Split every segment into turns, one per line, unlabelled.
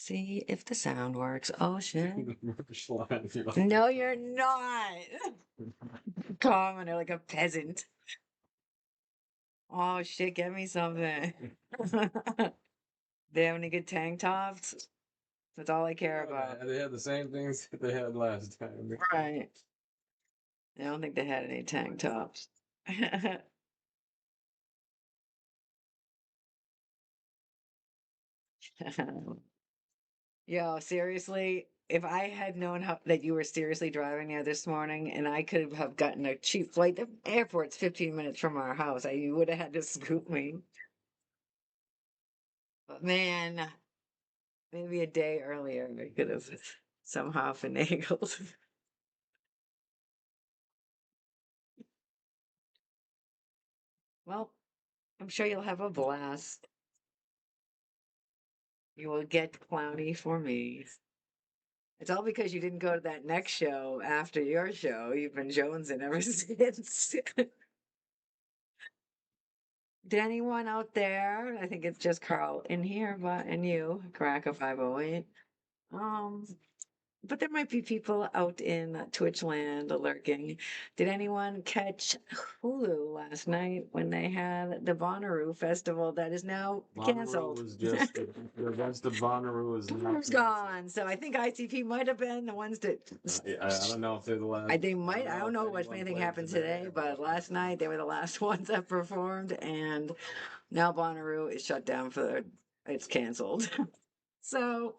See if the sound works. Oh shit.
No,
No, you're not. Commoner like a peasant. Oh shit, get me something. They have any good tank tops? That's all I care about.
they had the same things that they had last time.
Right. I don't think they had any tank tops. Yo, seriously, if I had known that you were seriously driving there this morning and I could have gotten a cheap flight, the airport's 15 minutes from our house. You would have had to scoop me. But man, maybe a day earlier I could have somehow finagled. Well, I'm sure you'll have a blast. You will get clowny for me. It's all because you didn't go to that next show after your show. You've been jonesing ever since. Did anyone out there? I think it's just Carl in here, but and you, Cracker 508. Um, but there might be people out in Twitch land lurking. Did anyone catch Hulu last night when they had the Bonnaroo festival that is now canceled?
Was just the rest of Bonnaroo is
Bonnaroo's gone. So I think ICP might have been the ones that.
I don't know if they're the last.
They might. I don't know if anything happened today, but last night they were the last ones that performed, and now Bonnaroo is shut down it's canceled. So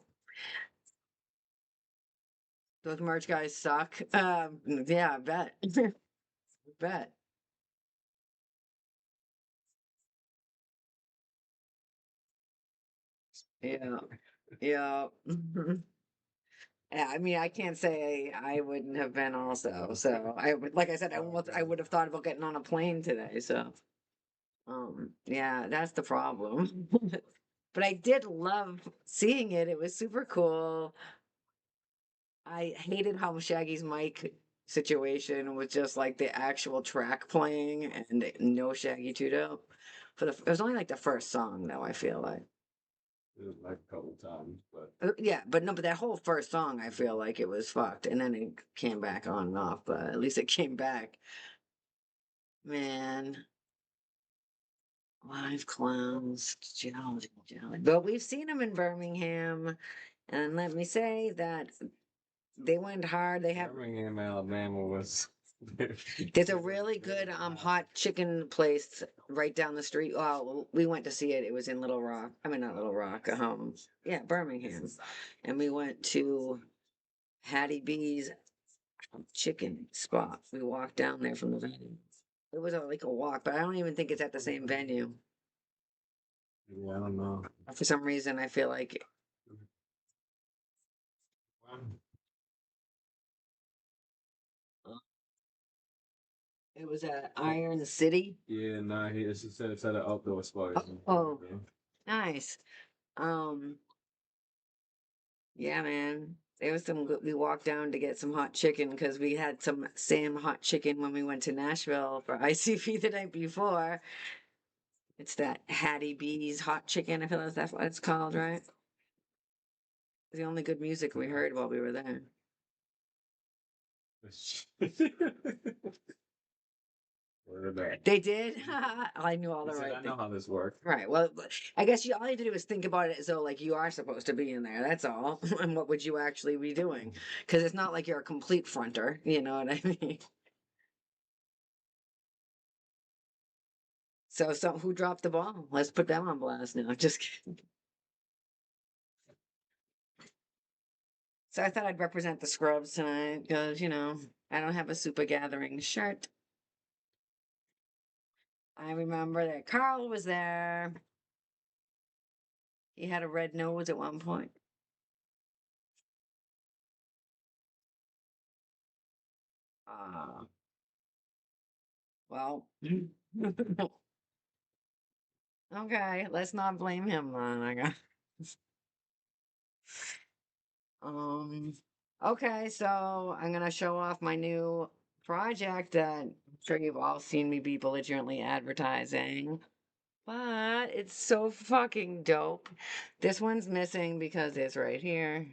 those merch guys suck. Yeah, I bet. Bet. Yeah. Yeah. Yeah, I mean, I can't say I wouldn't have been also. So like I said, I would have thought about getting on a plane today. So, yeah, that's the problem. But I did love seeing it. It was super cool. I hated how Shaggy's mic situation was just like the actual track playing and no Shaggy Tudo. It was only like the first song though, I feel like.
Like a couple times, but
Yeah, but no, but that whole first song, I feel like it was fucked, and then it came back on and off. But at least it came back, man. Live clowns, geology. But we've seen them in Birmingham, and let me say that they went hard. They have
Birmingham, Alabama was.
There's a really good hot chicken place right down the street. Oh, we went to see it. It was in Little Rock. I mean, not Little Rock. Yeah, Birmingham, and we went to Hattie B's chicken spot. We walked down there from the venue. It was like a walk, but I don't even think it's at the same venue.
Yeah, I don't know.
For some reason, I feel like it was at Iron City.
Yeah, no, he said it's at an outdoor spot.
Oh, nice. Yeah, man. There was some good. We walked down to get some hot chicken because we had some Sam hot chicken when we went to Nashville for ICP the night before. It's that Hattie B's hot chicken. I feel like that's what it's called, right? It's the only good music we heard while we were there. They did. I knew all the right
I know how this works.
Right. Well, I guess all you have to do is think about it as though like you are supposed to be in there. That's all. And what would you actually be doing? Because it's not like you're a complete fronter. You know what I mean? So who dropped the ball? Let's put them on blast now. Just kidding. So I thought I'd represent the scrubs tonight because I don't have a Soopa Gathering shirt. I remember that Carl was there. He had a red nose at one point. Well, okay, let's not blame him then. I got um okay, so I'm gonna show off my new project that I'm sure you've all seen me be belligerently advertising. but it's so fucking dope. This one's missing because it's right here.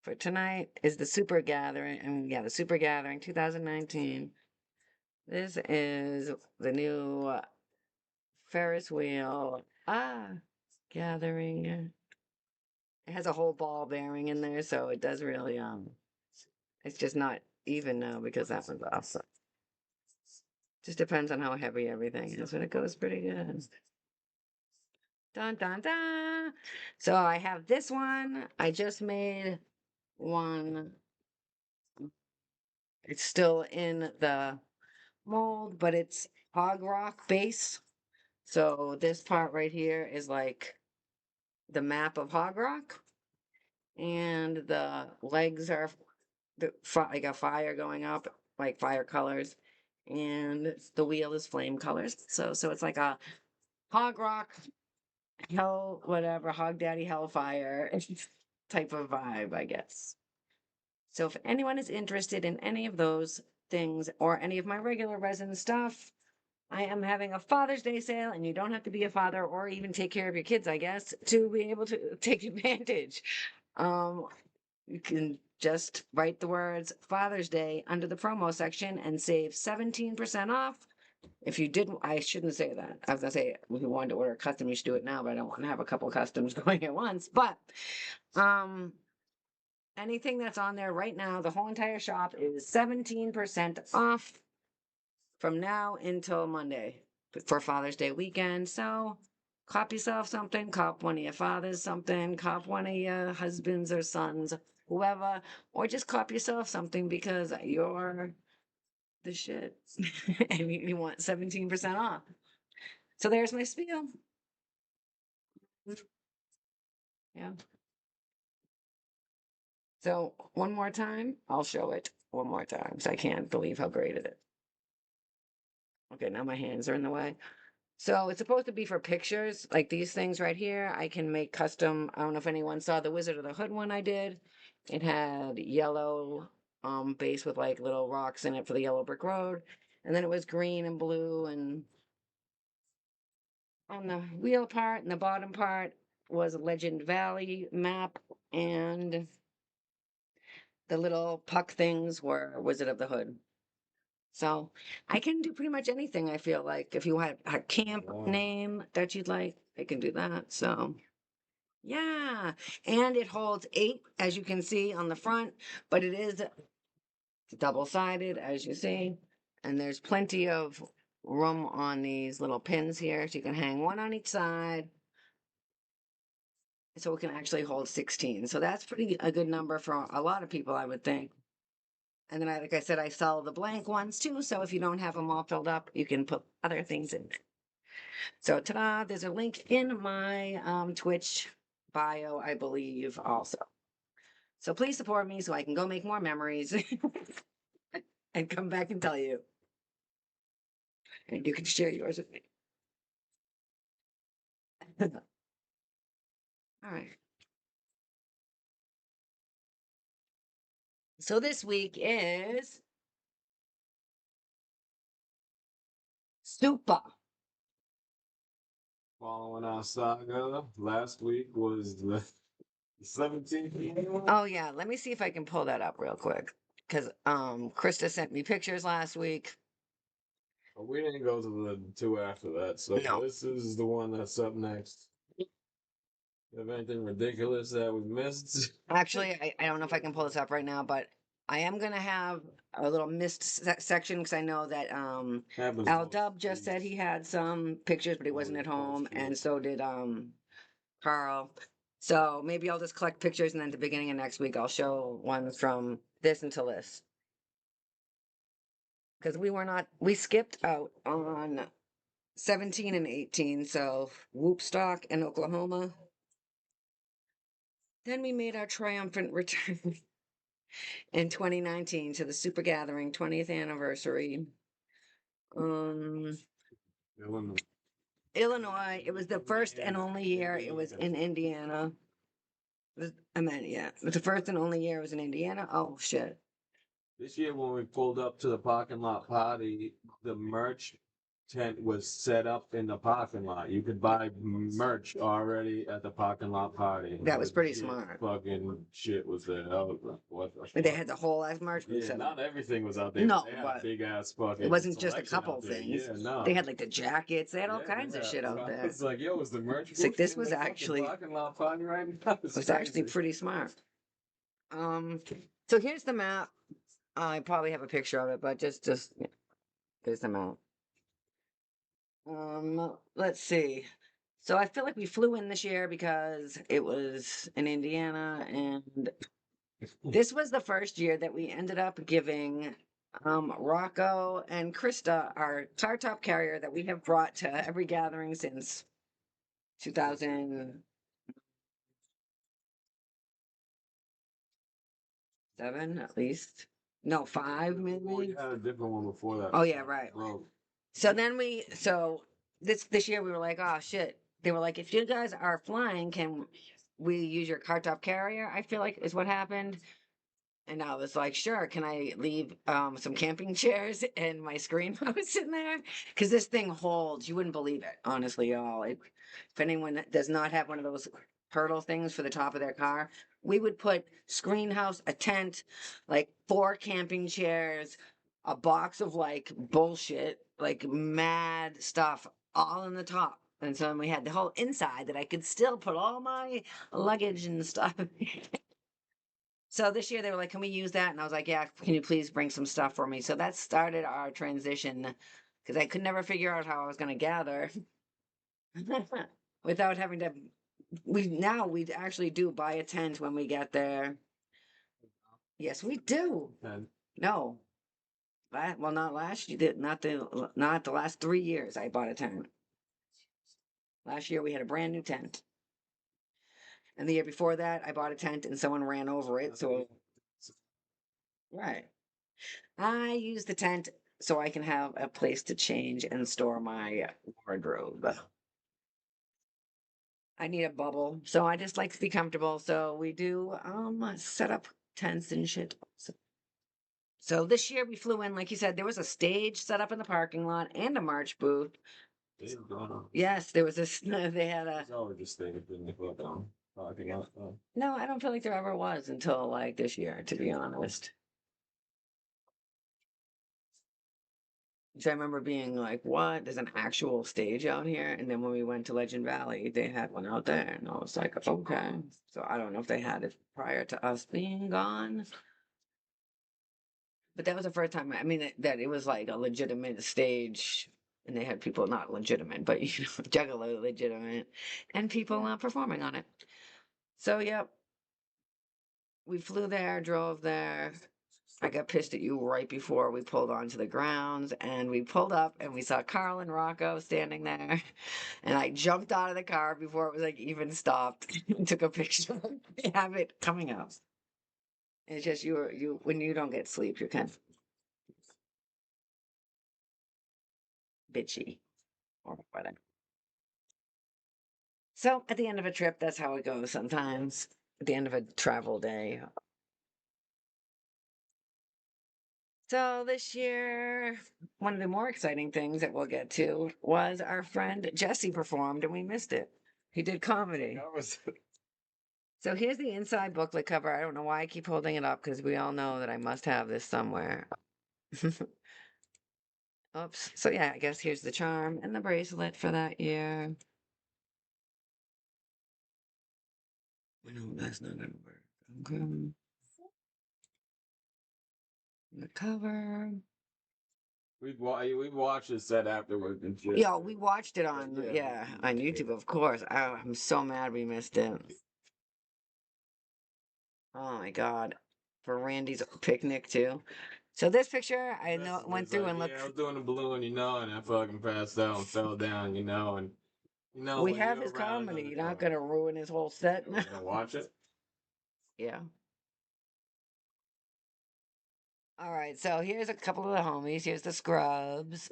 For tonight is the Super Gathering, yeah, the Super Gathering 2019. This is the new Ferris wheel. Gathering. It has a whole ball bearing in there, so it does really, it's just not even now because that one's off. So just depends on how heavy everything is, but it goes pretty good. Dun dun dun. So I have this one. I just made one. It's still in the mold, but it's hog rock base. So this part right here is like the map of hog rock, and the legs are like a fire going up, like fire colors, and the wheel is flame colors. So it's like a hog rock hell whatever hog daddy hellfire type of vibe, I guess. So if anyone is interested in any of those things or any of my regular resin stuff, I am having a Father's Day sale, and you don't have to be a father or even take care of your kids, I guess, to be able to take advantage. Um, you can just write the words Father's Day under the promo section and save 17% off. If you didn't, I shouldn't say that. I was gonna say if you wanted to order a custom, you should do it now, but I don't want to have a couple of customs going at once. But um anything that's on there right now, the whole entire shop is 17% off from now until Monday for Father's Day weekend. So cop yourself something, cop one of your fathers something, cop one of your husbands or sons, whoever, or just cop yourself something because you're the shit and you want 17% off. So there's my spiel. Yeah. So one more time, I'll show it one more time because I can't believe how great it is. Okay, now my hands are in the way. So it's supposed to be for pictures, like these things right here. I can make custom. I don't know if anyone saw the Wizard of the Hood one I did. It had yellow base with like little rocks in it for the yellow brick road. And then it was green and blue, and on the wheel part and the bottom part was Legend Valley map, and the little puck things were Wizard of the Hood. So I can do pretty much anything, I feel like. If you had a camp name that you'd like, I can do that. So yeah. And it holds 8, as you can see on the front, but it is double-sided, as you see. And there's plenty of room on these little pins here. So you can hang one on each side. So it can actually hold 16. So that's pretty a good number for a lot of people, I would think. And then, like I said, I sell the blank ones too. So if you don't have them all filled up, you can put other things in. So ta-da, there's a link in my Twitch bio, I believe, also. So please support me so I can go make more memories and come back and tell you. And you can share yours with me. All right. So this week is Soopa.
Following our saga, last week was the 17th.
Oh yeah, let me see if I can pull that up real quick. Because Krista sent me pictures last week.
But we didn't go to the two after that, so
No.
this is the one that's up next. Have anything ridiculous that we missed?
Actually, I don't know if I can pull this up right now, but I am gonna have a little missed section because I know that
Happens
Al
most
Dub just said he had some pictures, but he wasn't at home, and so did Carl. So maybe I'll just collect pictures, and then at the beginning of next week I'll show ones from this until this. Because we skipped out on 17 and 18, so Whoopstock and Oklahoma. Then we made our triumphant return in 2019 to the Super Gathering 20th anniversary. Illinois, it was the first and only year it was in Indiana. It was the first and only year it was in Indiana. Oh, shit.
This year when we pulled up to the parking lot party, the merch tent was set up in the parking lot. You could buy merch already at the parking lot party.
That was pretty
Legit
smart.
Fucking shit was there. I was like, what the
But they
fuck?
had the whole ass merch booth
Yeah,
set up.
not everything was out there.
No,
They had a
but
big ass fucking.
it wasn't just a
selection
couple
out there.
things.
Yeah, no.
They had like the jackets. They had all
Yeah,
kinds of
yeah.
shit
So
out
I
there.
was like, yo, is the merch
It's like,
booth
this
in
was
the fucking
actually-
parking lot party right now?
It was actually pretty smart. So here's the map. I probably have a picture of it, but just there's the map. Let's see. So I feel like we flew in this year because it was in Indiana, and this was the first year that we ended up giving Rocco and Krista our car top carrier that we have brought to every gathering since 2007 at least. No, 5
Well,
maybe.
you had a different one before that.
Oh yeah, right.
Broke.
So then this year we were like, oh shit. They were like, if you guys are flying, can we use your car top carrier? I feel like is what happened. And I was like, sure, can I leave some camping chairs and my screen house in there? Because this thing holds, you wouldn't believe it, honestly, y'all. If anyone that does not have one of those hurdle things for the top of their car, we would put screen house, a tent, like 4 camping chairs, a box of like bullshit, like mad stuff, all in the top. And so then we had the whole inside that I could still put all my luggage and stuff. So this year they were like, can we use that? And I was like, yeah, can you please bring some stuff for me? So that started our transition because I could never figure out how I was going to gather without having to. We actually do buy a tent when we get there. Yes, we do.
And
No, well, not last year, not the last 3 years. I bought a tent. Last year we had a brand new tent, and the year before that I bought a tent and someone ran over it. So right. I use the tent so I can have a place to change and store my wardrobe. I need a bubble, so I just like to be comfortable. So we do set up tents and shit. So this year we flew in, like you said, there was a stage set up in the parking lot and a march booth. Yes, there was this. They had a.
It's always just stayed in the fucking parking lot.
No, I don't feel like there ever was until like this year, to be honest. So I remember being like, what? There's an actual stage out here? And then when we went to Legend Valley, they had one out there. And I was like, okay. So I don't know if they had it prior to us being gone. But that was the first time, I mean, that it was like a legitimate stage. And they had people not legitimate, but Juggalo legitimate. And people performing on it. So, yep. We flew there, drove there. I got pissed at you right before we pulled onto the grounds, and we pulled up and we saw Carl and Rocco standing there, and I jumped out of the car before it was like even stopped and took a picture. I have it coming up. It's just you when you don't get sleep, you're kind of bitchy or whatever. So at the end of a trip, that's how it goes sometimes. At the end of a travel day. So this year, one of the more exciting things that we'll get to was our friend Jesse performed, and we missed it. He did comedy.
That was.
So here's the inside booklet cover. I don't know why I keep holding it up because we all know that I must have this somewhere. Oops. So yeah, I guess here's the charm and the bracelet for that year. No, that's not gonna work. Okay. The cover.
We watched the set afterwards and shit.
Yeah, we watched it on
Yeah.
on YouTube, of course. I'm so mad we missed it. Oh my God. For Randy's picnic too. So this picture, I know went through and looked.
Yeah, I was doing the balloon, and I fucking passed out and fell down, and
We
when
have
you're
his
around
comedy.
other
You're not
cars,
gonna ruin his whole set.
we're gonna watch it.
Yeah. All right. So here's a couple of the homies. Here's the scrubs.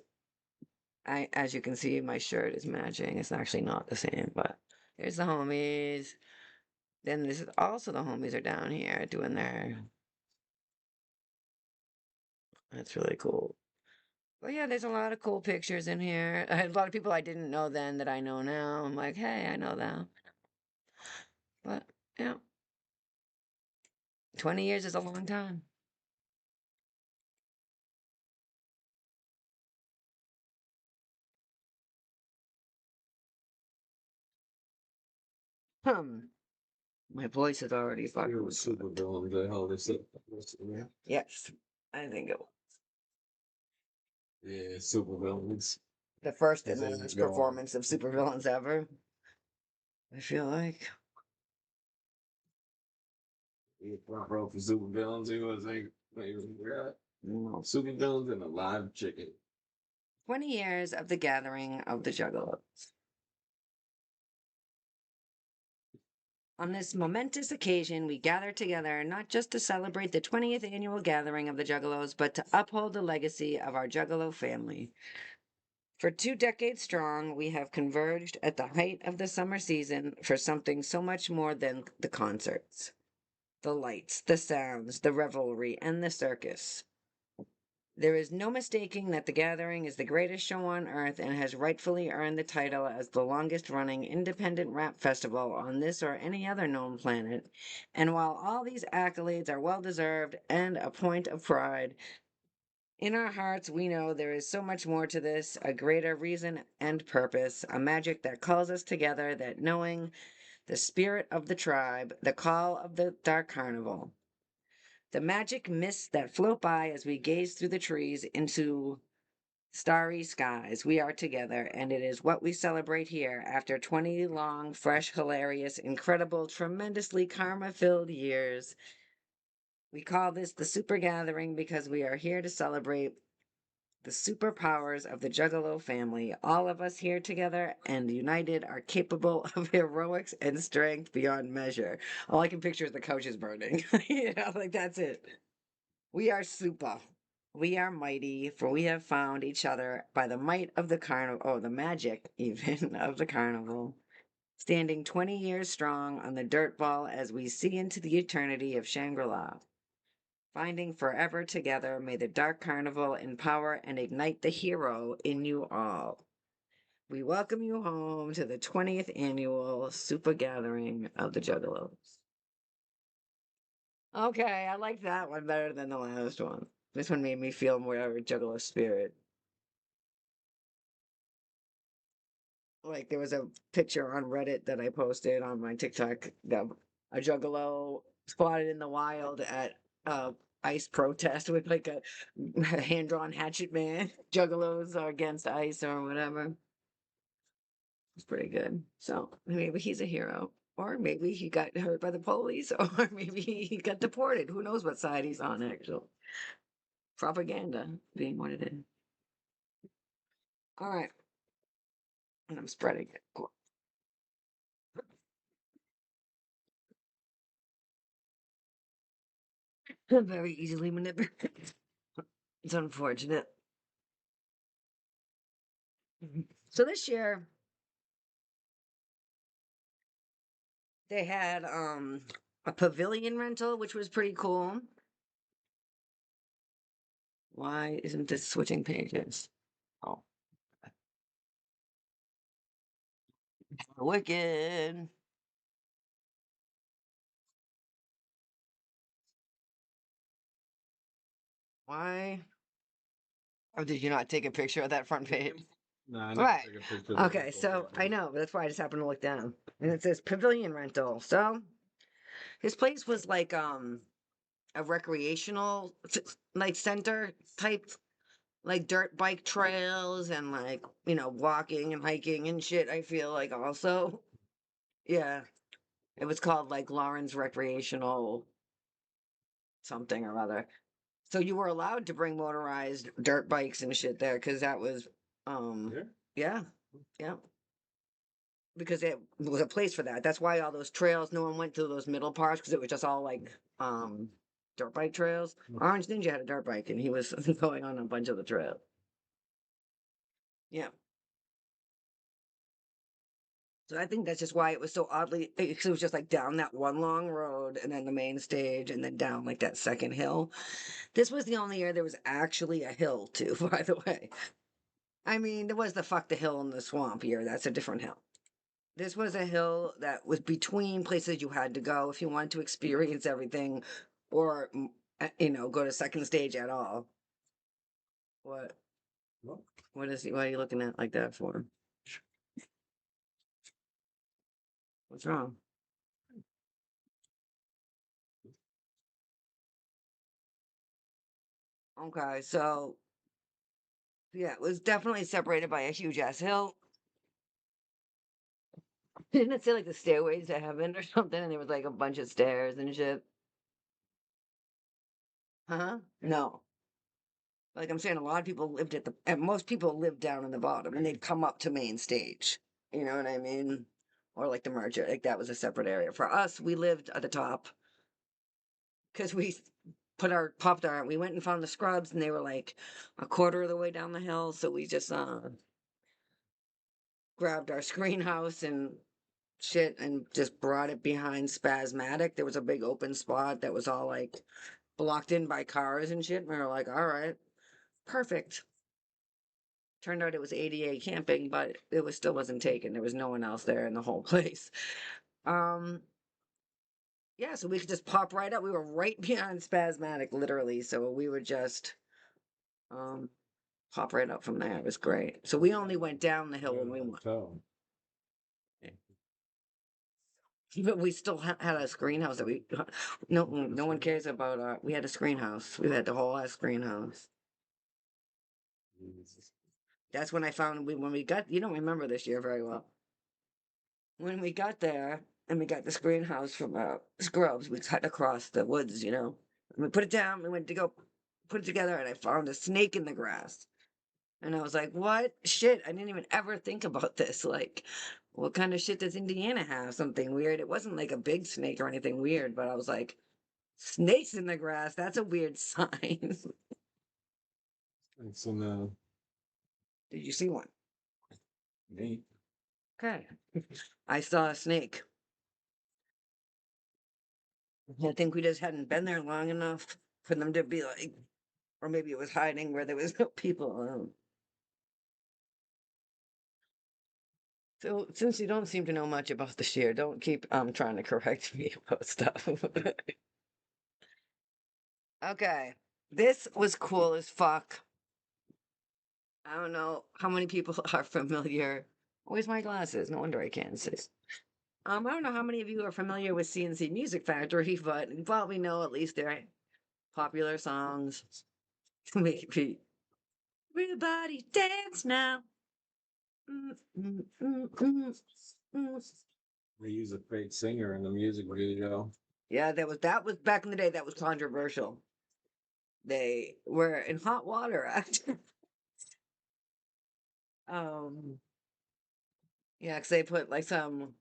As you can see, my shirt is matching. It's actually not the same, but here's the homies. Then this is also the homies are down here doing their. That's really cool. Well, yeah, there's a lot of cool pictures in here. I had a lot of people I didn't know then that I know now. I'm like, hey, I know that. But yeah, 20 years is a long time. My voice is already
It
fucking.
was super villain. The hell this up.
Yes, I think it was
Yeah, super villains.
the first
As
and
they
last
go on.
performance of supervillains ever. I feel like.
Yeah, front row for super villains. He was like,
Mm.
super villains and a live chicken.
20 years of the gathering of the Juggalos. On this momentous occasion, we gather together not just to celebrate the 20th annual gathering of the Juggalos, but to uphold the legacy of our Juggalo family. For 2 decades strong, we have converged at the height of the summer season for something so much more than the concerts, the lights, the sounds, the revelry, and the circus. There is no mistaking that the gathering is the greatest show on earth and has rightfully earned the title as the longest running independent rap festival on this or any other known planet. And while all these accolades are well deserved and a point of pride, in our hearts we know there is so much more to this, a greater reason and purpose, a magic that calls us together, that knowing the spirit of the tribe, the call of the dark carnival. The magic mists that float by as we gaze through the trees into starry skies. We are together, and it is what we celebrate here after 20 long, fresh, hilarious, incredible, tremendously karma filled years. We call this the Super Gathering because we are here to celebrate the superpowers of the Juggalo family. All of us here together and united are capable of heroics and strength beyond measure. All I can picture is the couches burning. Like that's it. We are Soopa. We are mighty, for we have found each other by the might of the carnival, oh, the magic even of the carnival. Standing 20 years strong on the dirt ball as we see into the eternity of Shangri La. Finding forever together, may the dark carnival empower and ignite the hero in you all. We welcome you home to the 20th annual Super Gathering of the Juggalos. Okay, I like that one better than the last one. This one made me feel more Juggalo spirit. Like there was a picture on Reddit that I posted on my TikTok that a Juggalo spotted in the wild at ICE protest with like a hand-drawn hatchet man. Juggalos are against ICE or whatever. It's pretty good. So maybe he's a hero. Or maybe he got hurt by the police, or maybe he got deported. Who knows what side he's on, actually. Propaganda being what it is. All right. And I'm spreading it. Cool. Very easily manipulated. It's unfortunate. So this year they had a pavilion rental, which was pretty cool. Why isn't this switching pages? Oh, wicked. Why? Oh, did you not take a picture of that front page?
No, I never
Right.
take a picture of
Okay,
the
so
photo.
I know, but that's why I just happened to look down. And it says pavilion rental. So his place was like a recreational like center type, like dirt bike trails and like, walking and hiking and shit, I feel like also. Yeah. It was called like Lawrence Recreational something or other. So you were allowed to bring motorized dirt bikes and shit there because that was
Yeah.
yeah, yeah. Because it was a place for that. That's why all those trails, no one went to those middle parts because it was just all like dirt bike trails. Orange Ninja had a dirt bike and he was going on a bunch of the trails. Yeah. So I think that's just why it was so oddly, because it was just like down that one long road and then the main stage and then down like that second hill. This was the only year there was actually a hill too, by the way. I mean, there was the fuck the hill in the swamp year. That's a different hill. This was a hill that was between places you had to go if you wanted to experience everything or, go to second stage at all. What?
Well,
What is he? What are you looking at like that for? What's wrong? Okay, so yeah, it was definitely separated by a huge ass hill. Didn't it say like the stairways to heaven or something? And there was like a bunch of stairs and shit. Huh? No. Like I'm saying, a lot of people lived and most people lived down in the bottom and they'd come up to main stage. You know what I mean? Or like the merger, like that was a separate area. For us, we lived at the top because we we went and found the scrubs and they were like a quarter of the way down the hill. So we just grabbed our screen house and shit and just brought it behind Spasmatic. There was a big open spot that was all like blocked in by cars and shit. And we were like, all right, perfect. Turned out it was ADA camping, but it was still wasn't taken. There was no one else there in the whole place. Um, yeah, so we could just pop right up. We were right behind Spasmatic, literally. So we would just um pop right up from there. It was great. So we only went down the hill when we went.
hotel.
But we still had a screen house that we no one cares about we had a screen house. We had the whole ass screen house. That's when I found when we got you don't remember this year very well. When we got there and we got the screen house from Scrubs, we cut across the woods, And we put it down, we went to go put it together and I found a snake in the grass. And I was like, what shit? I didn't even ever think about this. Like, what kind of shit does Indiana have? Something weird. It wasn't like a big snake or anything weird, but I was like, snakes in the grass, that's a weird sign.
So now,
Did you see one?
me,
Okay. I saw a snake. I think we just hadn't been there long enough for them to be like, or maybe it was hiding where there was no people. So since you don't seem to know much about the shear, don't keep trying to correct me about stuff. Okay. This was cool as fuck. I don't know how many people are familiar. Where's my glasses? No wonder I can't see. I don't know how many of you are familiar with CNC Music Factory, but you probably know at least their popular songs. Maybe. Everybody dance now. Mm, mm, mm, mm, mm.
we use a fake singer in the music video.
Yeah, that was back in the day. That was controversial. They were in hot water. Actually. Yeah, because they put like some,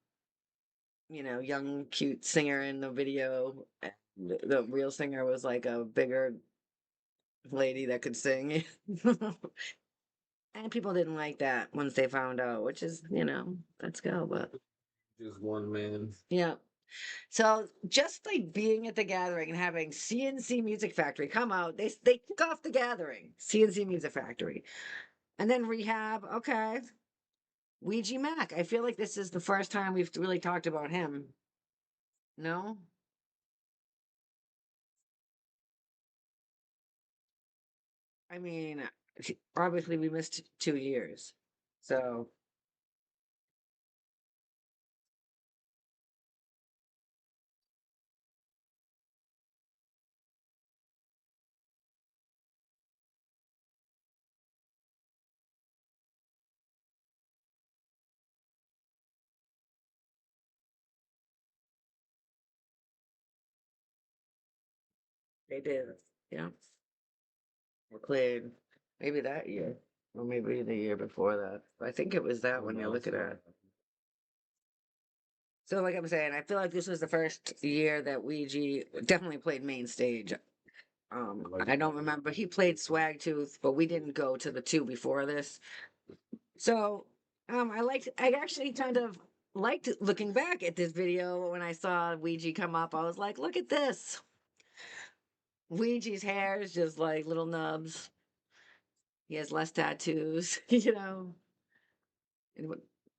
young cute singer in the video. And the real singer was like a bigger lady that could sing. And people didn't like that once they found out, which is, let's go. But
Just one man.
yeah. So just like being at the gathering and having CNC Music Factory come out, they kick off the gathering, CNC Music Factory, and then Rehab. Okay, Ouija Mac. I feel like this is the first time we've really talked about him. No, I mean, obviously we missed 2 years, so they did. Yeah, were cleared. Maybe that year, or maybe the year before that. I think it was that when you look at it. So, like I'm saying, I feel like this was the first year that Ouija definitely played main stage. I don't remember. He played Swag Tooth, but we didn't go to the two before this. So, I actually kind of liked looking back at this video when I saw Ouija come up. I was like, look at this. Ouija's hair is just like little nubs. He has less tattoos, you know. And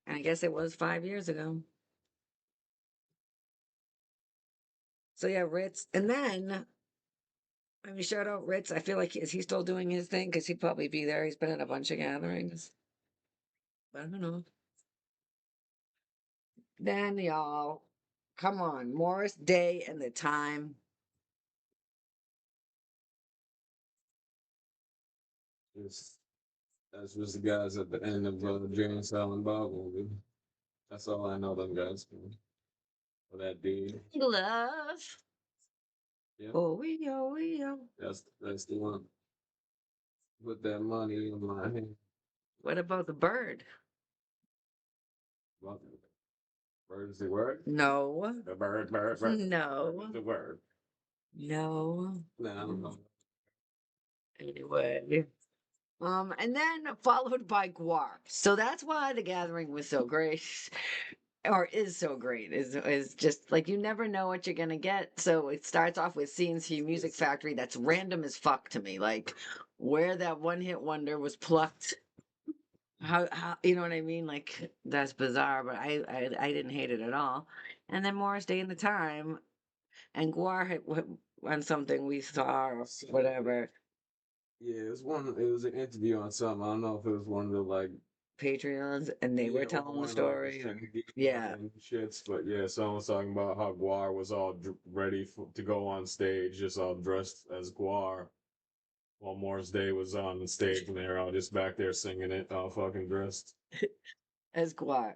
I guess it was 5 years ago. So yeah, Ritz. And then, I mean, shout out Ritz. I feel like, is he still doing his thing? Because he'd probably be there. He's been at a bunch of gatherings. But I don't know. Then, y'all, come on. Morris Day and the time.
That's just the guys at the end of Jay and Silent Bob movie. That's all I know them guys from. For that dude.
Love.
Yeah.
Oh, we, oh.
That's the one. Put that money in my hand.
What about the bird?
Well, bird is the word?
No.
The bird.
No.
Bird is the word.
No.
No, I don't know.
Anyway. And then followed by Guar. So that's why the gathering was so great. Or is so great. Is just like you never know what you're gonna get. So it starts off with CNC Music Factory that's random as fuck to me. Like where that one hit wonder was plucked. How you know what I mean? Like that's bizarre, but I didn't hate it at all. And then Morris Day in the Time and Guar hit on something we saw or whatever.
Yeah, it was one. It was an interview on something. I don't know if it was one of the like
Patreons, and they were
or
telling the
one of, like,
story. Yeah,
shits. But yeah, someone was talking about how Guar was all ready to go on stage, just all dressed as Guar, while Morris Day was on the stage and they were all just back there singing it, all fucking dressed.
as Guar.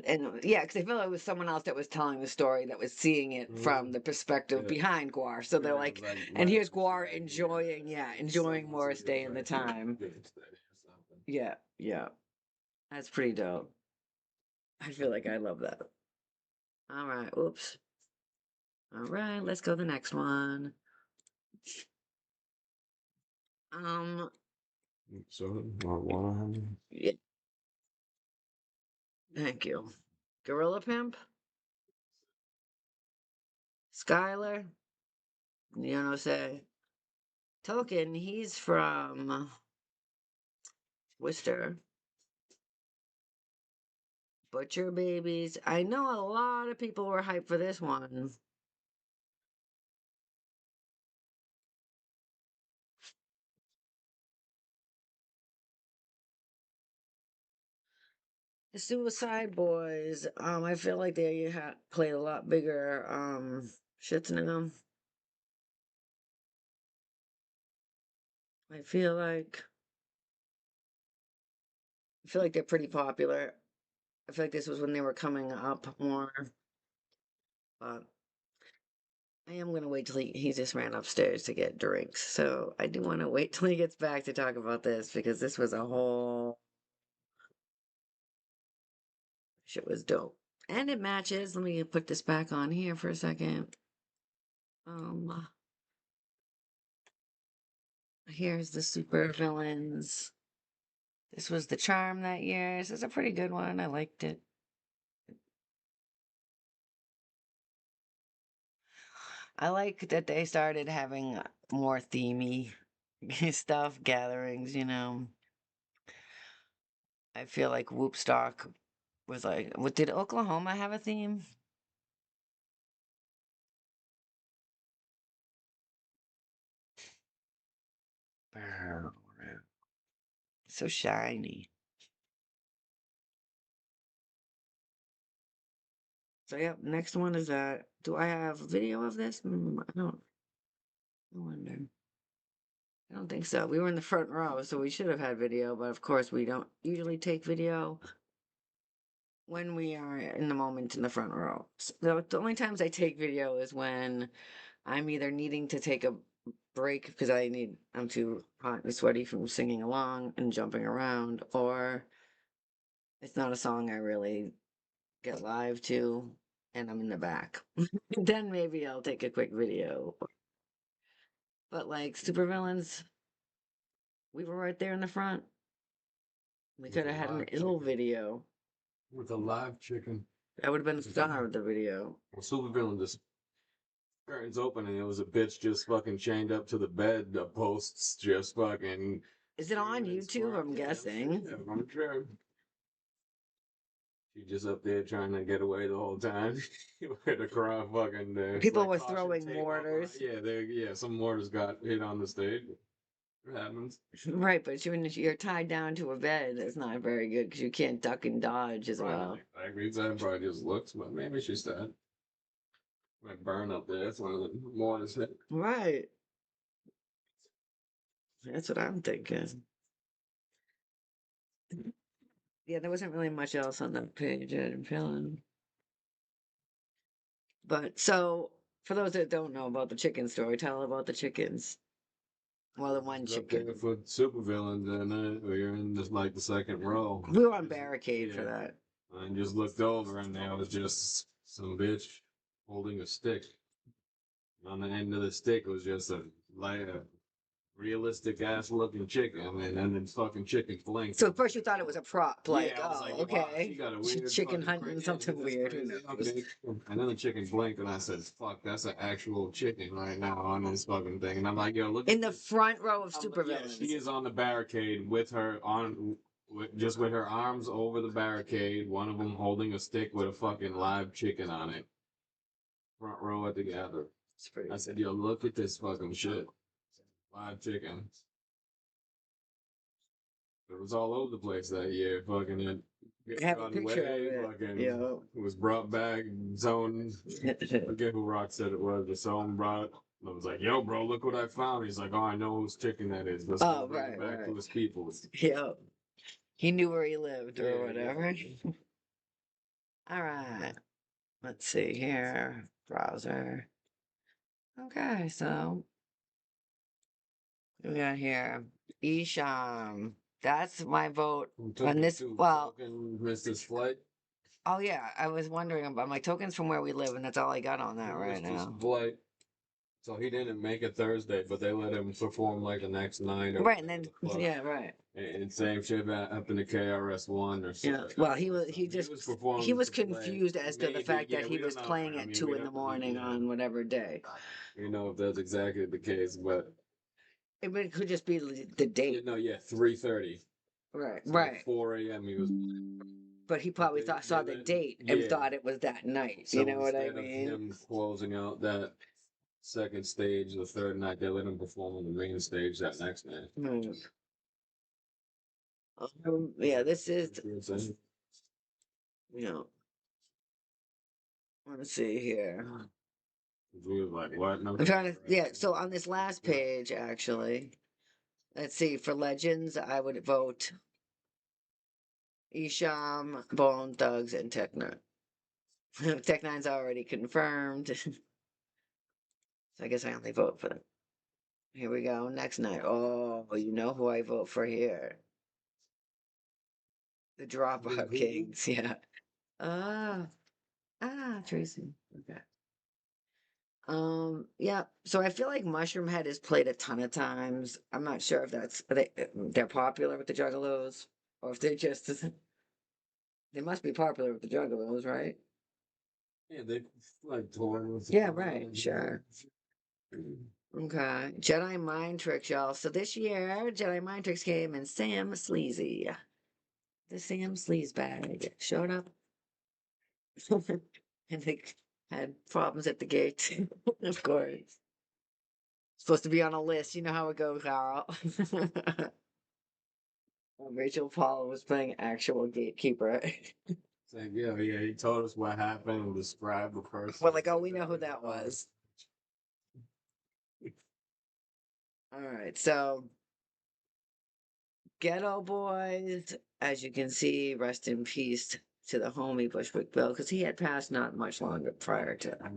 And yeah, because I feel like it was someone else that was telling the story that was seeing it from the perspective
Yeah.
behind Guar. So they're
Yeah, it
like,
was like
and
right,
here's
just
Guar
right here.
enjoying, enjoying
Something
Morris
to
Day
it,
in the
right,
Time.
good or something.
Yeah, yeah. That's pretty dope. I feel like I love that. All right, oops. All right, let's go to the next one.
So, one.
Yeah, thank you. Gorilla Pimp, Skylar, you know, say Token. He's from Worcester. Butcher Babies. I know a lot of people were hyped for this one. The Suicide Boys. I feel like they played a lot bigger shits now. I feel like they're pretty popular. I feel like this was when they were coming up more. But I am gonna wait till he just ran upstairs to get drinks. So I do want to wait till he gets back to talk about this because this was a whole shit was dope. And it matches. Let me put this back on here for a second. Here's the super villains. This was the charm that year. This is a pretty good one. I liked it. I like that they started having more themey stuff, gatherings, you know. I feel like Whoopstock was like, what did Oklahoma have a theme? So shiny. So yeah, next one is that. Do I have video of this? I don't. I wonder. I don't think so. We were in the front row, so we should have had video, but of course we don't usually take video when we are in the moment in the front row. So the only times I take video is when I'm either needing to take a break because I'm too hot and sweaty from singing along and jumping around, or it's not a song I really get live to and I'm in the back. Then maybe I'll take a quick video. But like supervillains, we were right there in the front. We could have had an ill video.
with a live chicken.
That would have been the star of the video.
Well, supervillain just curtains open and it was a bitch just fucking chained up to the bed, the posts just fucking.
Is it on
screaming and
YouTube? I'm
squirming. Yeah,
guessing.
yeah, I'm sure. She just up there trying to get away the whole time. With the crowd fucking there.
People
Like
were
caution
throwing
tape up on-
mortars.
Yeah, some mortars got hit on the stage. It happens.
Right, but when you're tied down to a bed, it's not very good because you can't duck and dodge as well.
I agree. That probably just looks, but maybe she's dead. Might burn up there. That's one of the mortars hit.
Right. That's what I'm thinking. Yeah, there wasn't really much else on that page. I'm feeling. But so, for those that don't know about the chicken story, tell about the chickens. Well, the one
Up there
chicken.
for supervillains, and we were in just like the second row.
We were on barricade for
Yeah.
that.
I just looked over, and there was just some bitch holding a stick. On the end of the stick was just a realistic ass looking chicken, and then the fucking chicken blinked.
So at first you thought it was a prop, like,
Yeah, I was
oh,
like, wow,
okay,
she got a weird
chicken
fucking
hunting,
yeah,
something
that's
weird. Who
crazy.
knows?
Okay. And then the chicken blinked, and I said, "Fuck, that's an actual chicken right now on this fucking thing." And I'm like, "Yo, look
In
at
the
this."
front row of
Yeah,
supervillains.
she is on the barricade with her on, just with her arms over the barricade. One of them holding a stick with a fucking live chicken on it. Front row at the gather.
It's pretty
I said, "Yo, look at this fucking shit, live chicken." It was all over the place that year. Fucking it.
I have a
Gone
picture of
away,
it.
fucking
Yeah.
it was brought back. Zone. I forget who Rock said it was. The zone brought. I was like, "Yo, bro, look what I found." He's like, "Oh, I know whose chicken that is. Let's
Oh,
go bring it
right,
back
right.
to his people."
Yeah. He knew where he lived
Yeah,
or whatever.
yeah.
All right. Let's see here. Browser. Okay, so we got here. Isham. That's my vote
Who took
on
it
this.
too?
Well,
Token missed his flight.
oh yeah, I was wondering about my tokens from where we live, and that's all I got on that
He
right
missed his
now.
flight. So he didn't make it Thursday, but they let him perform like the next night. Or
Right, and then
whatever the fuck.
yeah, right.
And same shit happened to KRS-One or
Yeah.
something.
Well, he
performing
he was
to play.
confused as to the
Maybe,
fact
yeah,
that
we
he was
don't know.
playing
I
at
mean,
2
we
in the
don't-
morning
yeah.
on whatever day.
You know if that's exactly the case, but
It could just be the date.
no, yeah, 3:30.
Right,
So
right.
like 4 a.m. He was.
But he probably saw the date and thought it was that night.
So
You know what I
instead of
mean?
him closing out that second stage, the third night, they let him perform on the main stage that next night.
Yeah, this is, you know, let's see here.
We was like, what? No,
I'm trying to, yeah, so on this last page, actually, let's see, for Legends, I would vote Isham, Bone Thugs, and Tech Nine. Tech Nine's already confirmed. So I guess I only vote for them. Here we go, next night. Oh, you know who I vote for here? The Dropout Kings, yeah. Tracy. Okay. Yeah. So I feel like Mushroom Head is played a ton of times. I'm not sure if they're popular with the Juggalos or if they're just they must be popular with the Juggalos, right?
Yeah, they like touring with.
Yeah, right. Sure. Okay. Jedi Mind Tricks, y'all. So this year, Jedi Mind Tricks came in Sam Sleazy. The Sam Sleaze bag showed up. And they had problems at the gate, of course. Supposed to be on a list. You know how it goes, Carl. Rachel Paul was playing actual gatekeeper.
It's like, yeah, he told us what happened and described the person.
We're like, oh, we know who that was. All right, so Ghetto Boys, as you can see, rest in peace to the homie Bushwick Bill, because he had passed not much longer prior to that.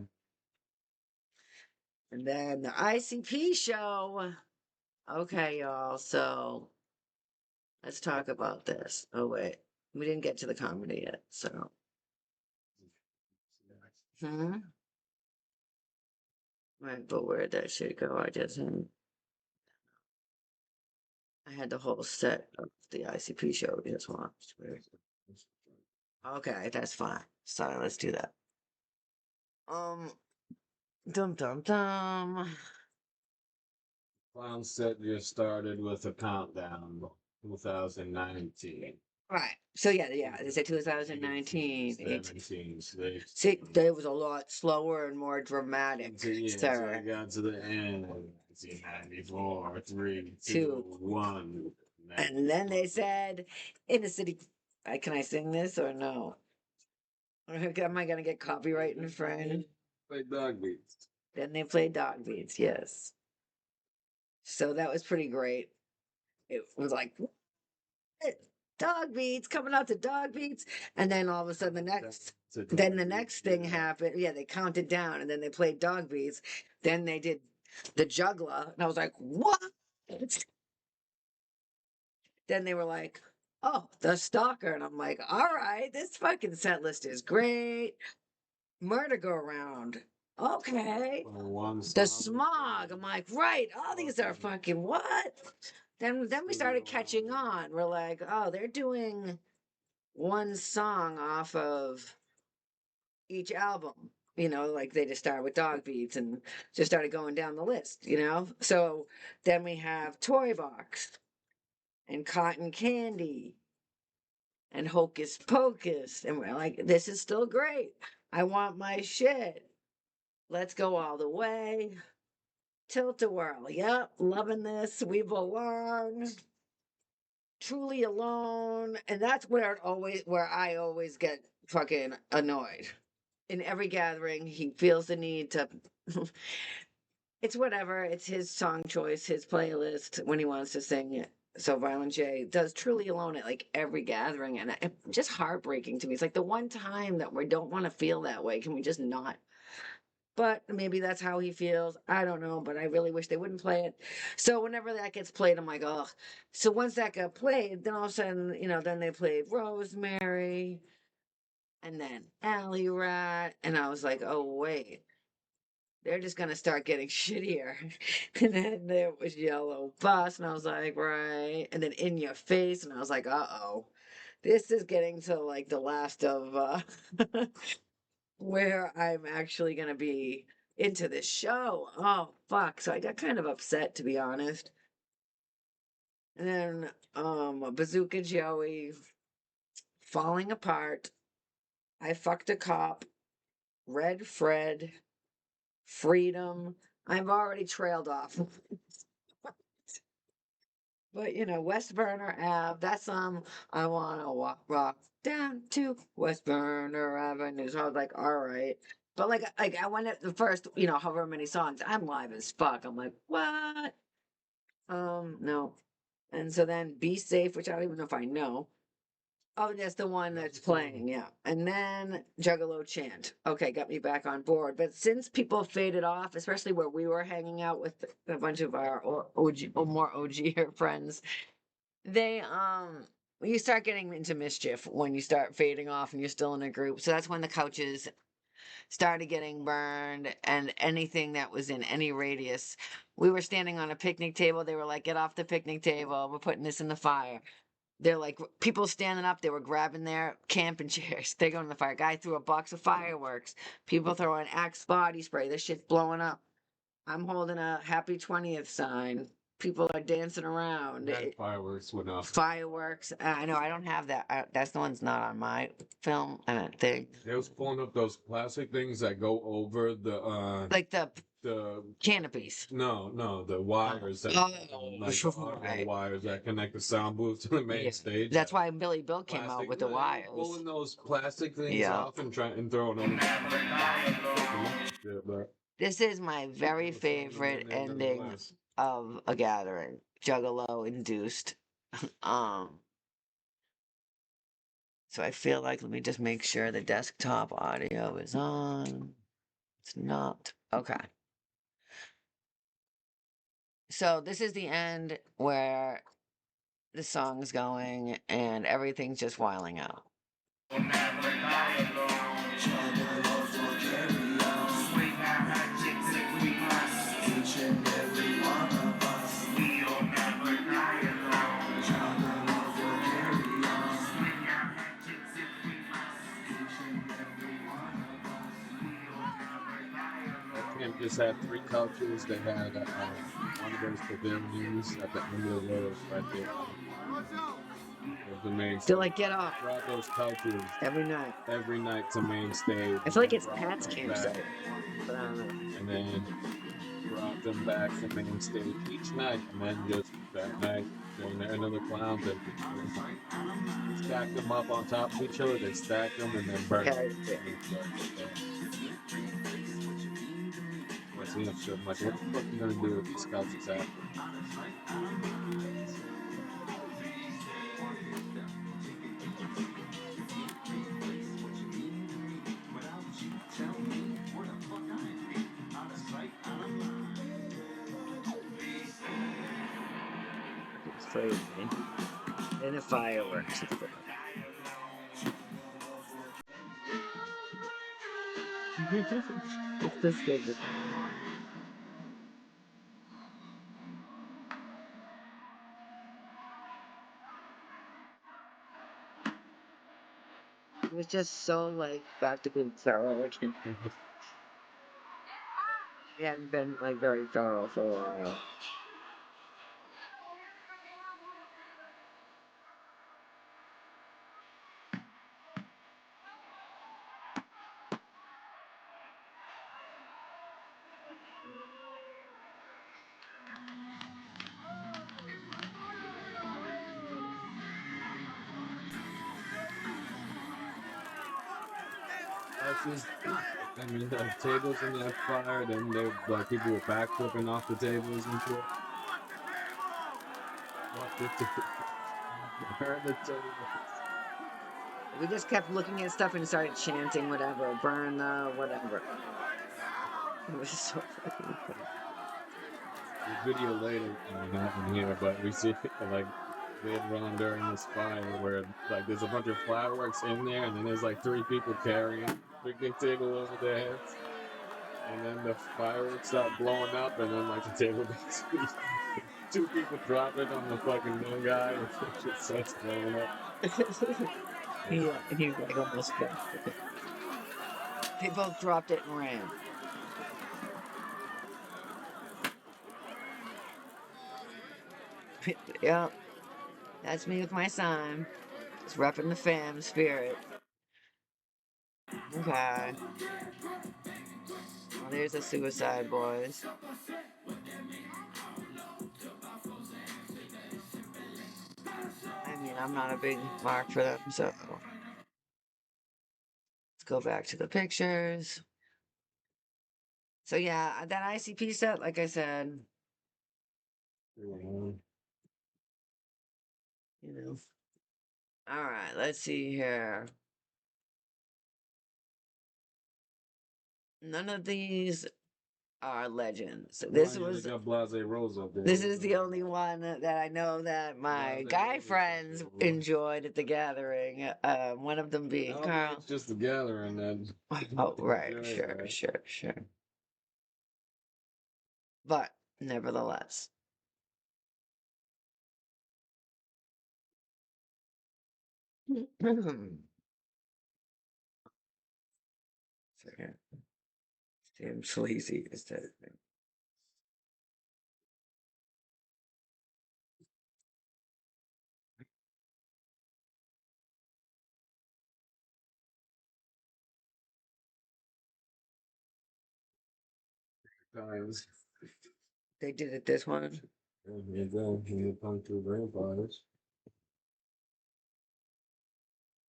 And then the ICP show. Okay, y'all, so let's talk about this. Oh, wait, we didn't get to the comedy yet, so. Right, but where'd that shit go? I had the whole set of the ICP show we just watched. Okay, that's fine. So let's do that. Um, dum dum dum.
Clown set just started with a countdown, 2019.
Right. So yeah. They said 2019.
17. So
See, it was a lot slower and more dramatic,
so I
sir.
got to the end. 1994, 3, 2,
Two.
1.
And then they said, in the city. Can I sing this or no? Am I gonna get copyright infringed?
Play dog beats.
Then they played Dog Beats. Yes. So that was pretty great. It was like "What? Dog Beats coming out to Dog Beats, and then all of a sudden the next thing happened. Yeah, they counted down, and then they played Dog Beats. Then they did the juggler, and I was like, what? Then they were like, oh, the stalker, and I'm like, all right, this fucking set list is great. Murder go around. Okay. The smog. I'm like, right. All these are fucking what? Then we started catching on. We're like, oh, they're doing one song off of each album. Like they just started with Dog Beats and just started going down the list. So then we have Toy Box and Cotton Candy and Hocus Pocus. And we're like, this is still great. I want my shit. Let's go all the way. Tilt-a-whirl. Yep, loving this. We belong. Truly alone. And that's where I always get fucking annoyed. In every gathering, he feels the need to it's whatever. It's his song choice, his playlist when he wants to sing it. So Violent J does Truly Alone at like every gathering, and it's just heartbreaking to me. It's like the one time that we don't want to feel that way. Can we just not? But maybe that's how he feels. I don't know, but I really wish they wouldn't play it. So whenever that gets played, I'm like, oh. So once that got played, then all of a sudden, then they played Rosemary and then Alley Rat. And I was like, oh, wait, they're just going to start getting shittier. And then there was Yellow Bus. And I was like, right. And then In Your Face. And I was like, uh-oh. This is getting to like the last of where I'm actually going to be into this show. Oh, fuck. So I got kind of upset, to be honest. And then Bazooka Joey falling apart. I fucked a cop. Red Fred. Freedom. I've already trailed off. But West Burner Ave, that's I wanna rock down to West Burner Avenue. So I was like, all right. But like I went at the first, however many songs, I'm live as fuck. I'm like, what? No. And so then Be Safe, which I don't even know if I know. Oh, that's the one that's playing, yeah. And then Juggalo Chant. Okay, got me back on board. But since people faded off, especially where we were hanging out with a bunch of our OG, or more OG friends, they you start getting into mischief when you start fading off and you're still in a group. So that's when the couches started getting burned and anything that was in any radius. We were standing on a picnic table. They were like, get off the picnic table. We're putting this in the fire. They're like people standing up. They were grabbing their camping chairs. They're going to the fire. Guy threw a box of fireworks. People throwing Axe body spray. This shit's blowing up. I'm holding a happy 20th sign. People are dancing around.
Fireworks went off.
Fireworks. I know I don't have that. That's the one's not on my film thing.
They was pulling up those plastic things that go over the
Like the
the
canopies.
no the wires that like the audio wires that connect the sound booth to the main stage.
That's why Billy Bill came out with the wires.
Pulling those plastic things off and throwing them.
This is my very favorite ending of a gathering. Juggalo induced. So I feel like, let me just make sure the desktop audio is on. It's not. Okay. So this is the end where the song's going and everything's just wiling out.
and just had three cultures. They had one of those pavilions at the end of the road, right there. Was the main
Still
stage.
like get off
Brought those cultures
every night.
every night to main stage.
I
And
feel like
then
it's
brought
Pat's
them back,
campsite, but I don't know.
and then brought them back to main stage each night, and then just that night during the end of the clowns, they stacked them up on top of each other. They stacked them and then burned
Okay,
them.
yeah.
What's the shit? I'm like, what the fuck are you gonna do with these cultures after?
It's crazy. And the fireworks. It's this good. It was just so like back to being thorough again. We hadn't been like very thorough for a while.
I mean, the tables in that fire, then they like people were backflipping off the tables and shit. Off the tables. Burn the tables.
We just kept looking at stuff and started chanting whatever, burn the whatever. It was so fucking funny.
The video later, not in here, but we see like later on during this fire where like there's a bunch of fireworks in there, and then there's like three people carrying a picnic table over their heads, and then the fireworks start blowing up, and then like the table basically two people drop it on the fucking one guy, and it just starts blowing up.
Yeah, and he like almost fell. They both dropped it and ran. Yeah, that's me with my sign. Just repping the fam spirit. Okay. Well, there's the Suicide Boys. I mean, I'm not a big mark for them, so let's go back to the pictures. So yeah, that ICP set, like I said,
Mhm.
you know. All right, let's see here. None of these are legends. This
Why
was
they got Blase Rose up there?
this is the only one that I know that my
Blase
guy
Rose is
friends
up there, boy.
enjoyed at the gathering. One of them
I
being
don't think
Carl.
it's just a gathering then.
Oh, right,
Enjoy
sure. But nevertheless. Second. Damn sleazy is that thing.
Times.
They did it this one.
There you go. You punk two grandfathers.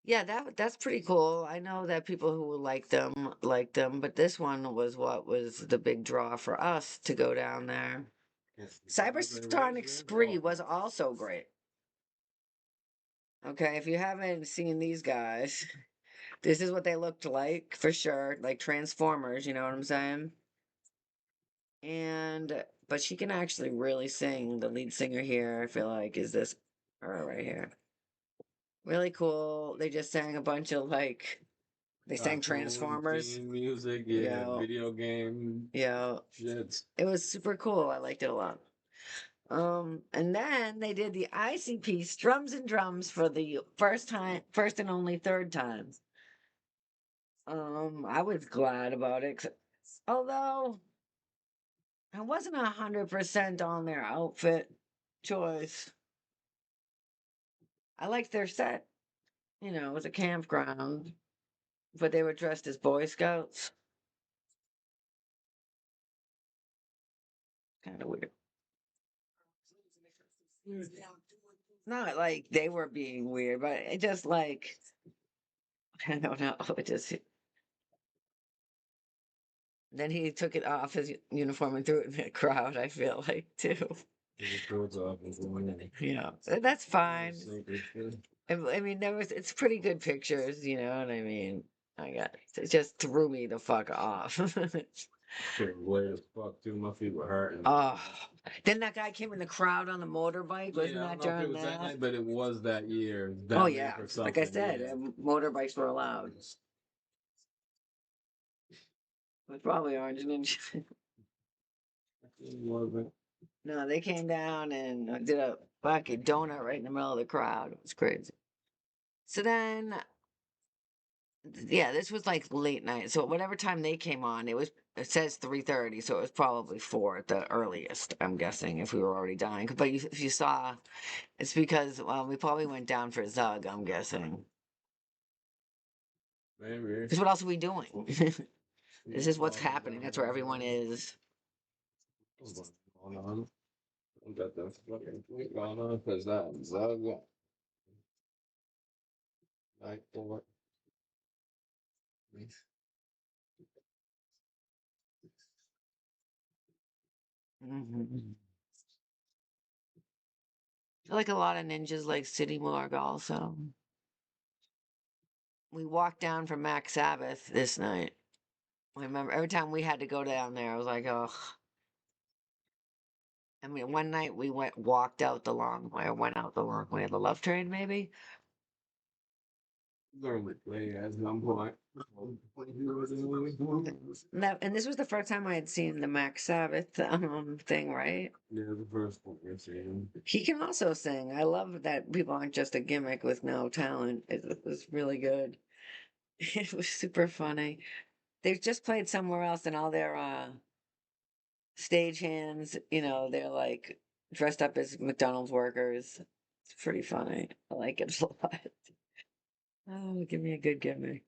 Yeah, that's pretty cool. I know that people who like them, but this one was what was the big draw for us to go down there. Cybersonic Spree was also great. Okay, if you haven't seen these guys, this is what they looked like for sure, like Transformers, you know what I'm saying? And but she can actually really sing. The lead singer here, I feel like, is this her right here. Really cool. They just sang a bunch of like they sang Transformers.
Theme music,
Yeah.
video game
Yeah.
shit.
It was super cool. I liked it a lot. And then they did the ICP Strums and Drums for the first and only third time. I was glad about it. Although I wasn't 100% on their outfit choice. I liked their set. It was a campground, but they were dressed as Boy Scouts. Kind of weird. Not like they were being weird, but it just like I don't know. It just then he took it off his uniform and threw it in the crowd. I feel like too. Yeah, that's fine. I mean, it's pretty good pictures. You know what I mean? It just threw me the fuck off.
Late as fuck too. My feet were hurting.
Oh, then that guy came in the crowd on the motorbike. Wasn't
Yeah, I
that
don't know if it
during
was that
that?
night, but it was that year.
Oh
That
yeah,
week or
like I
something.
said,
Yeah.
motorbikes were allowed. It was probably Orange Ninja.
It wasn't.
No, they came down and did a fucking donut right in the middle of the crowd. It was crazy. So then, yeah, this was like late night. So whatever time they came on, it says 3:30, so it was probably 4 at the earliest. I'm guessing if we were already dying. But if you saw, it's because we probably went down for Zug. I'm guessing.
Maybe.
Because what else are we doing? This is what's happening. That's where everyone is.
What's going on? I got the fucking tweet going on because that Zug night for
Mhm. I like a lot of ninjas like City Morgue also. We walked down from Mac Sabbath this night. I remember every time we had to go down there, I was like, oh. I mean, one night we walked out the long way, or went out the long way of the love train, maybe.
learn to play at some point.
And this was the first time I had seen the Mac Sabbath thing, right?
Yeah, the first one you're seeing.
He can also sing. I love that people aren't just a gimmick with no talent. It was really good. It was super funny. They've just played somewhere else, and all their stagehands, they're like dressed up as McDonald's workers. It's pretty funny. I like it a lot. Oh, give me a good gimmick.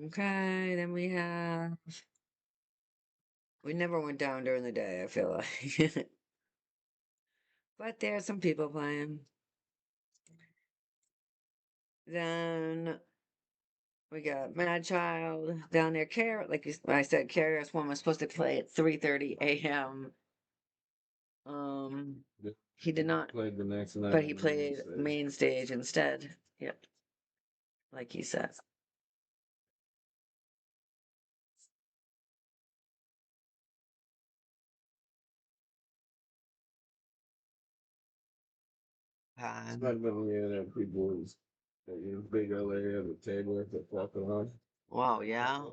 Okay, then we never went down during the day, I feel like. But there's some people playing. Then we got Mad Child down there. Like I said, Carriers One was supposed to play at 3:30 a.m. Um, he did not,
Played the next night.
but he played main stage instead. Yep, like he said.
It's not been the year that people was that you big LA at the table at the fucking around.
Wow, yeah.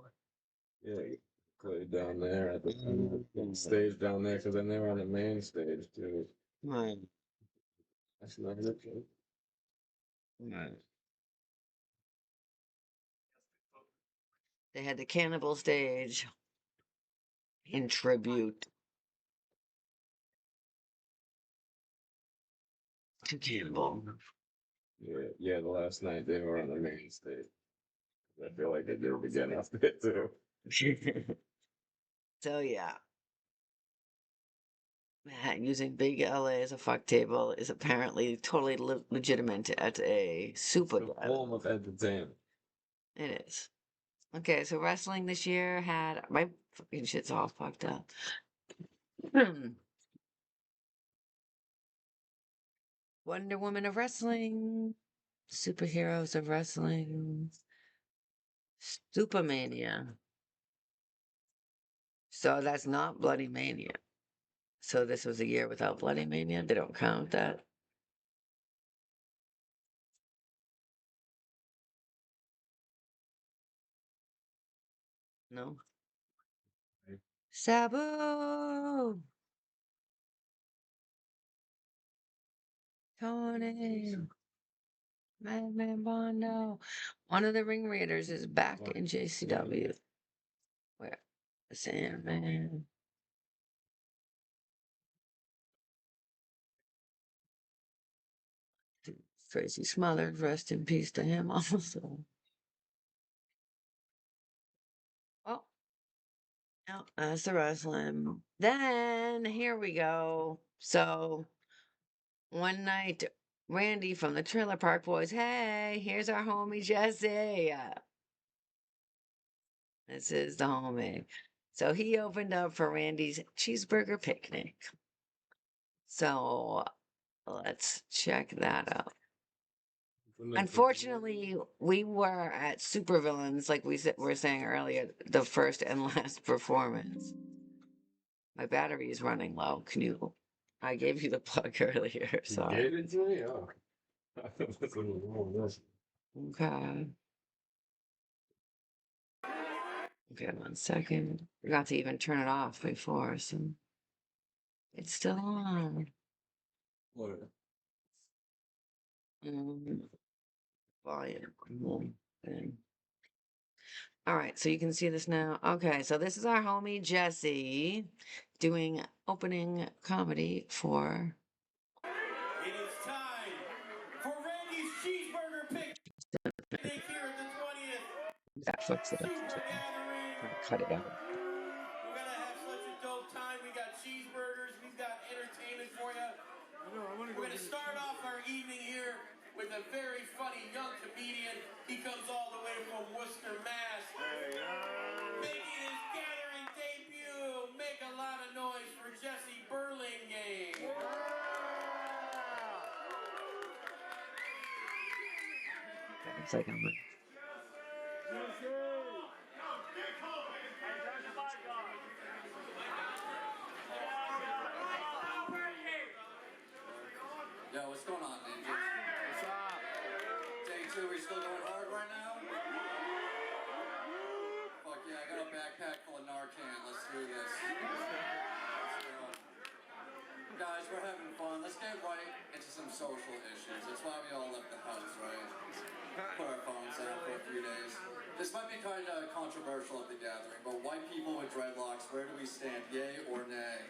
Yeah, you played down there at the stage down there because then they were on the main stage too.
Right.
That's not it.
Right. They had the cannibal stage in tribute to Cannibal.
Yeah, yeah. The last night they were on the main stage. I feel like they did it again after it too.
So yeah, using Big LA as a fuck table is apparently totally legitimate at a Soopa
It's a form of entertainment.
It is. Okay, so wrestling this year had my fucking shit's all fucked up. Wonder Woman of Wrestling, Superheroes of Wrestling, Stupamania. So that's not Bloody Mania. So this was a year without Bloody Mania. They don't count that. No. Sabu, Tony, Madman Bondo. One of the ringleaders is back in JCW. Where? Sandman. Tracy Smothers, rest in peace to him also. Oh, no, that's the wrestling. Then here we go. So one night, Randy from the Trailer Park Boys, hey, here's our homie Jesse. This is the homie. So he opened up for Randy's cheeseburger picnic. So let's check that out. Unfortunately, we were at Supervillains, like we were saying earlier, the first and last performance. My battery is running low. Can you? I gave you the plug earlier.
You
Sorry.
gave it to me? Oh. That's a little wrong, this.
Okay. Okay, 1 second. Forgot to even turn it off before, so it's still on.
What?
Volume thing. All right, so you can see this now. Okay, so this is our homie Jesse doing opening comedy for.
It is time for Randy's cheeseburger picnic here at the 20th
That flips it up.
Super Gathering.
Trying to cut it out.
We're gonna have such a dope time. We got cheeseburgers. We've got entertainment for you. We're gonna start off our evening here with a very funny young comedian. He comes all the way from Worcester, Mass. Making his gathering debut. Make a lot of noise for Jesse Burlingame.
It's like I'm like,
Yo, what's going on, ninjas? What's up? Day 2, we still going hard right now? Fuck yeah, I got a backpack full of Narcan. Let's do this. Let's go. Guys, we're having fun. Let's get right into some social issues. That's why we all left the house, right? Put our phones out for a few days. This might be kind of controversial at the gathering, but white people with dreadlocks, where do we stand? Yay or nay?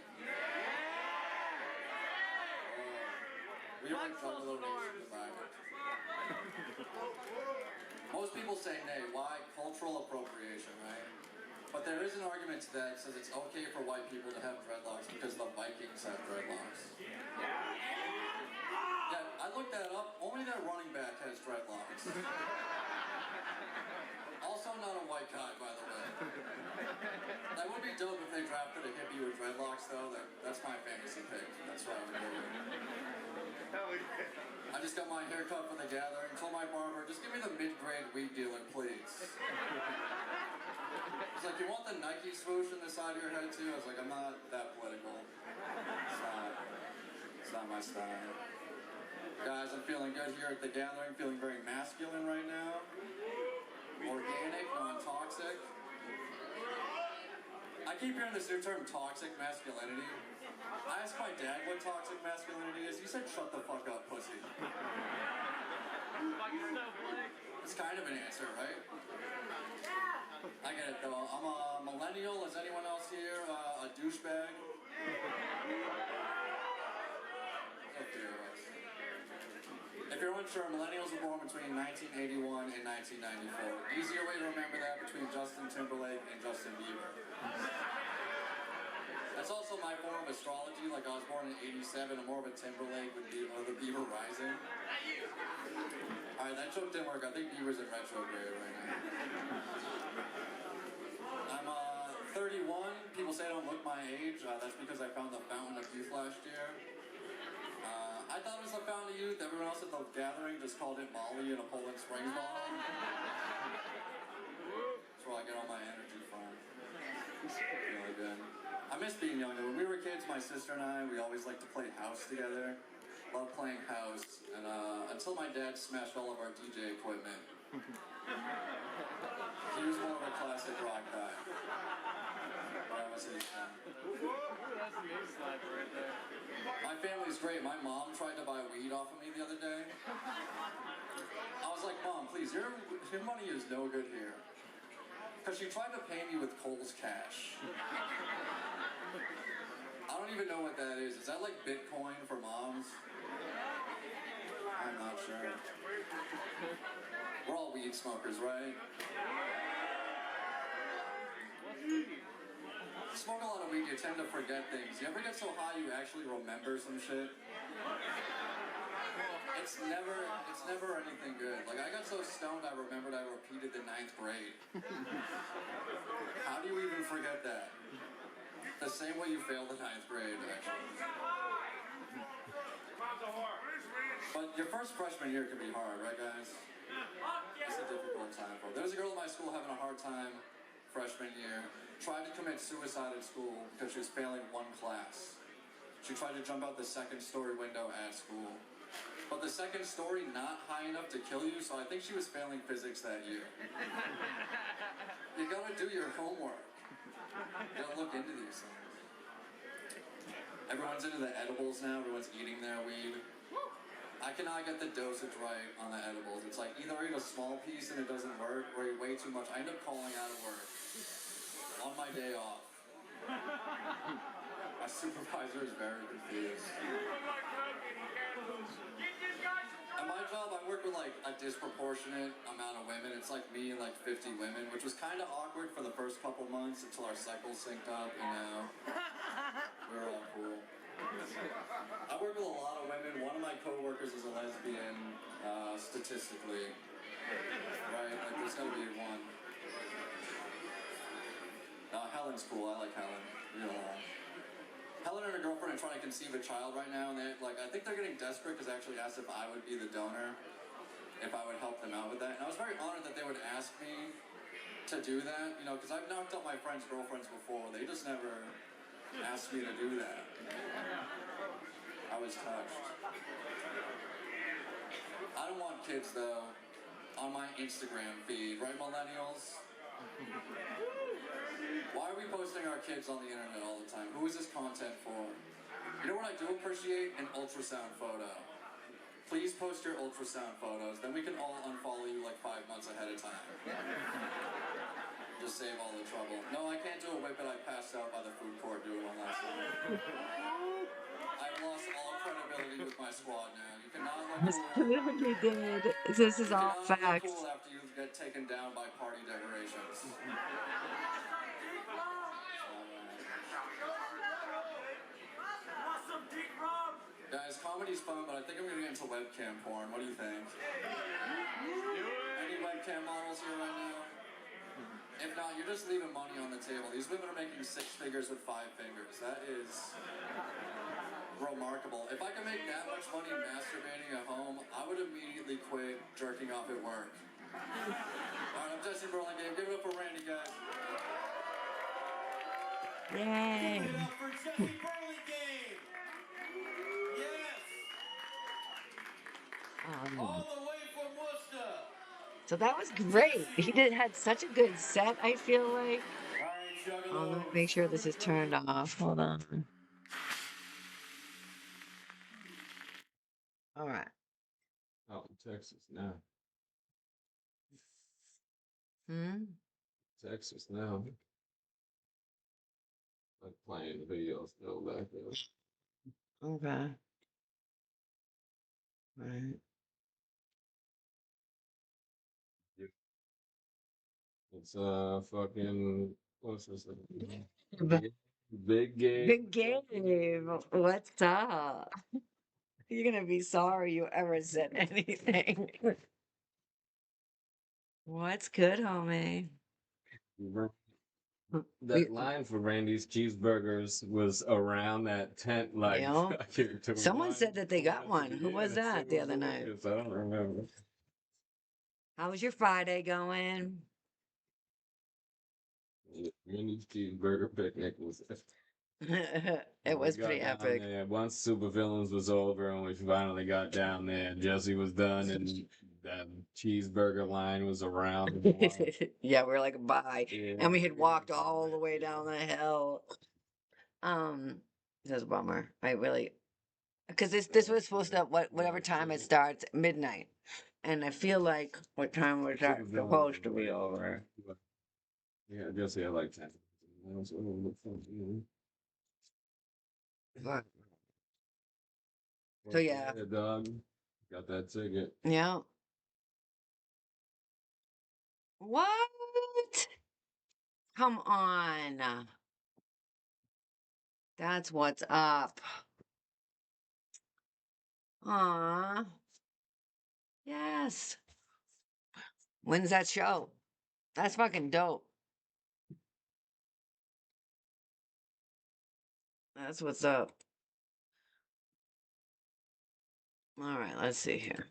We are Juggalo Nation divided. Most people say nay. Why? Cultural appropriation, right? But there is an argument to that says it's okay for white people to have dreadlocks because the Vikings have dreadlocks. Yeah, I looked that up. Only their running back has dreadlocks. Also not a white guy, by the way. That would be dope if they drafted a hippie with dreadlocks, though. That's my fantasy pick. That's what I would do. I just got my haircut for the gathering. Told my barber, just give me the mid-grade weed dealer, please. He's like, you want the Nike swoosh in the side of your head too? I was like, I'm not that political. It's not my style. Guys, I'm feeling good here at the gathering. Feeling very masculine right now. Organic, non-toxic. I keep hearing this new term, toxic masculinity. I asked my dad what toxic masculinity is. He said, shut the fuck up, pussy. It's kind of an answer, right? I get it, though. I'm a millennial. Is anyone else here a douchebag? Okay. If you're unsure, millennials were born between 1981 and 1994. Easier way to remember that between Justin Timberlake and Justin Bieber. That's also my form of astrology. Like I was born in '87, I'm more of a Timberlake with the Bieber rising. Alright, that joke didn't work. I think Bieber's in retrograde right now. I'm 31. People say I don't look my age. That's because I found the Fountain of Youth last year. I thought it was the Fountain of Youth. Everyone else at the gathering just called it Molly in a Poland Springs bottle. That's where I get all my energy from. Really good. I miss being younger. When we were kids, my sister and I, we always liked to play house together. Loved playing house, and until my dad smashed all of our DJ equipment. He was more of a classic rock guy. That was his thing. My family's great. My mom tried to buy weed off of me the other day. I was like, Mom, please, your money is no good here.
Because she tried to pay me with Kohl's cash. I don't even know what that is. Is that like Bitcoin for moms? I'm not sure. We're all weed smokers, right? Smoke a lot of weed, you tend to forget things. You ever get so high you actually remember some shit? It's never anything good. Like, I got so stoned I remembered I repeated the 9th grade. How do you even forget that? The same way you failed the 9th grade, actually. But your first freshman year can be hard, right, guys? It's a difficult time for it. There was a girl in my school having a hard time freshman year. Tried to commit suicide at school because she was failing one class. She tried to jump out the 2nd-story window at school. But the 2nd story not high enough to kill you, so I think she was failing physics that year. You gotta do your homework. You gotta look into these things. Everyone's into the edibles now. Everyone's eating their weed. I cannot get the dosage right on the edibles. It's like either I eat a small piece and it doesn't work, or I eat way too much. I end up calling out of work on my day off. My supervisor is very confused. At my job, I work with like a disproportionate amount of women. It's like me and like 50 women, which was kind of awkward for the first couple months until our cycles synced up, you know. We were all cool. I work with a lot of women. One of my coworkers is a lesbian, statistically. Right? Like, there's gotta be one. Helen's cool. I like Helen. Helen and her girlfriend are trying to conceive a child right now, and I think they're getting desperate because they actually asked if I would be the donor, if I would help them out with that. And I was very honored that they would ask me to do that, you know, because I've knocked up my friends' girlfriends before. They just never asked me to do that. I was touched. I don't want kids, though, on my Instagram feed, right, millennials? Why are we posting our kids on the internet all the time? Who is this content for? You know what I do appreciate? An ultrasound photo. Please post your ultrasound photos, then we can all unfollow you like 5 months ahead of time. Just save all the trouble. No, I can't do a whip it. I passed out by the food court doing one last time. I've lost all credibility with my squad now. You cannot look
This
cool.
literally did. This is
You
all
cannot look
facts.
cool after you get taken down by party decorations. Guys, comedy's fun, but I think I'm gonna get into webcam porn. What do you think? Any webcam models here right now? If not, you're just leaving money on the table. These women are making 6 figures with 5 fingers. That is remarkable. If I could make that much money masturbating at home, I would immediately quit jerking off at work. Alright, I'm Jesse Burlingame. Give it up for Randy, guys.
Yay.
Give it up for Jesse Burlingame. Yes. All the way from Worcester.
So that was great. He had such a good set, I feel like.
All right,
Oh, let me
Juggalos.
make sure this is turned off. Hold on. All right.
Oh, Texas now. Texas now. Like playing the video still back there.
Okay. Right.
It's fucking what's this thing?
B-
Big game.
Big game. What's up? You're gonna be sorry you ever said anything. What's good, homie?
That line for Randy's cheeseburgers was around that tent, like
Yeah.
to
Someone said that they got
to
one. Who was
they said
that
it
the
was
other night?
delicious. I don't remember.
How was your Friday going?
Randy's cheeseburger picnic was.
It was
We got
pretty
down
epic.
there. Once Super Villains was over and we finally got down there, Jesse was done and that cheeseburger line was around the block.
Yeah, we were like, bye.
Yeah,
And we had
we
walked
went
all the
somewhere,
way
yeah.
down the hill. This is a bummer. I really, because this was supposed to, whatever time it starts, midnight. And I feel like what time was that
Super Villains
supposed
was
to be
way
over?
Yeah, just yeah, like that. That's what it look fun, you know?
So yeah,
Dog. Got that ticket.
yeah. What? Come on. That's what's up. Aw. Yes. When's that show? That's fucking dope. That's what's up. All right, let's see here.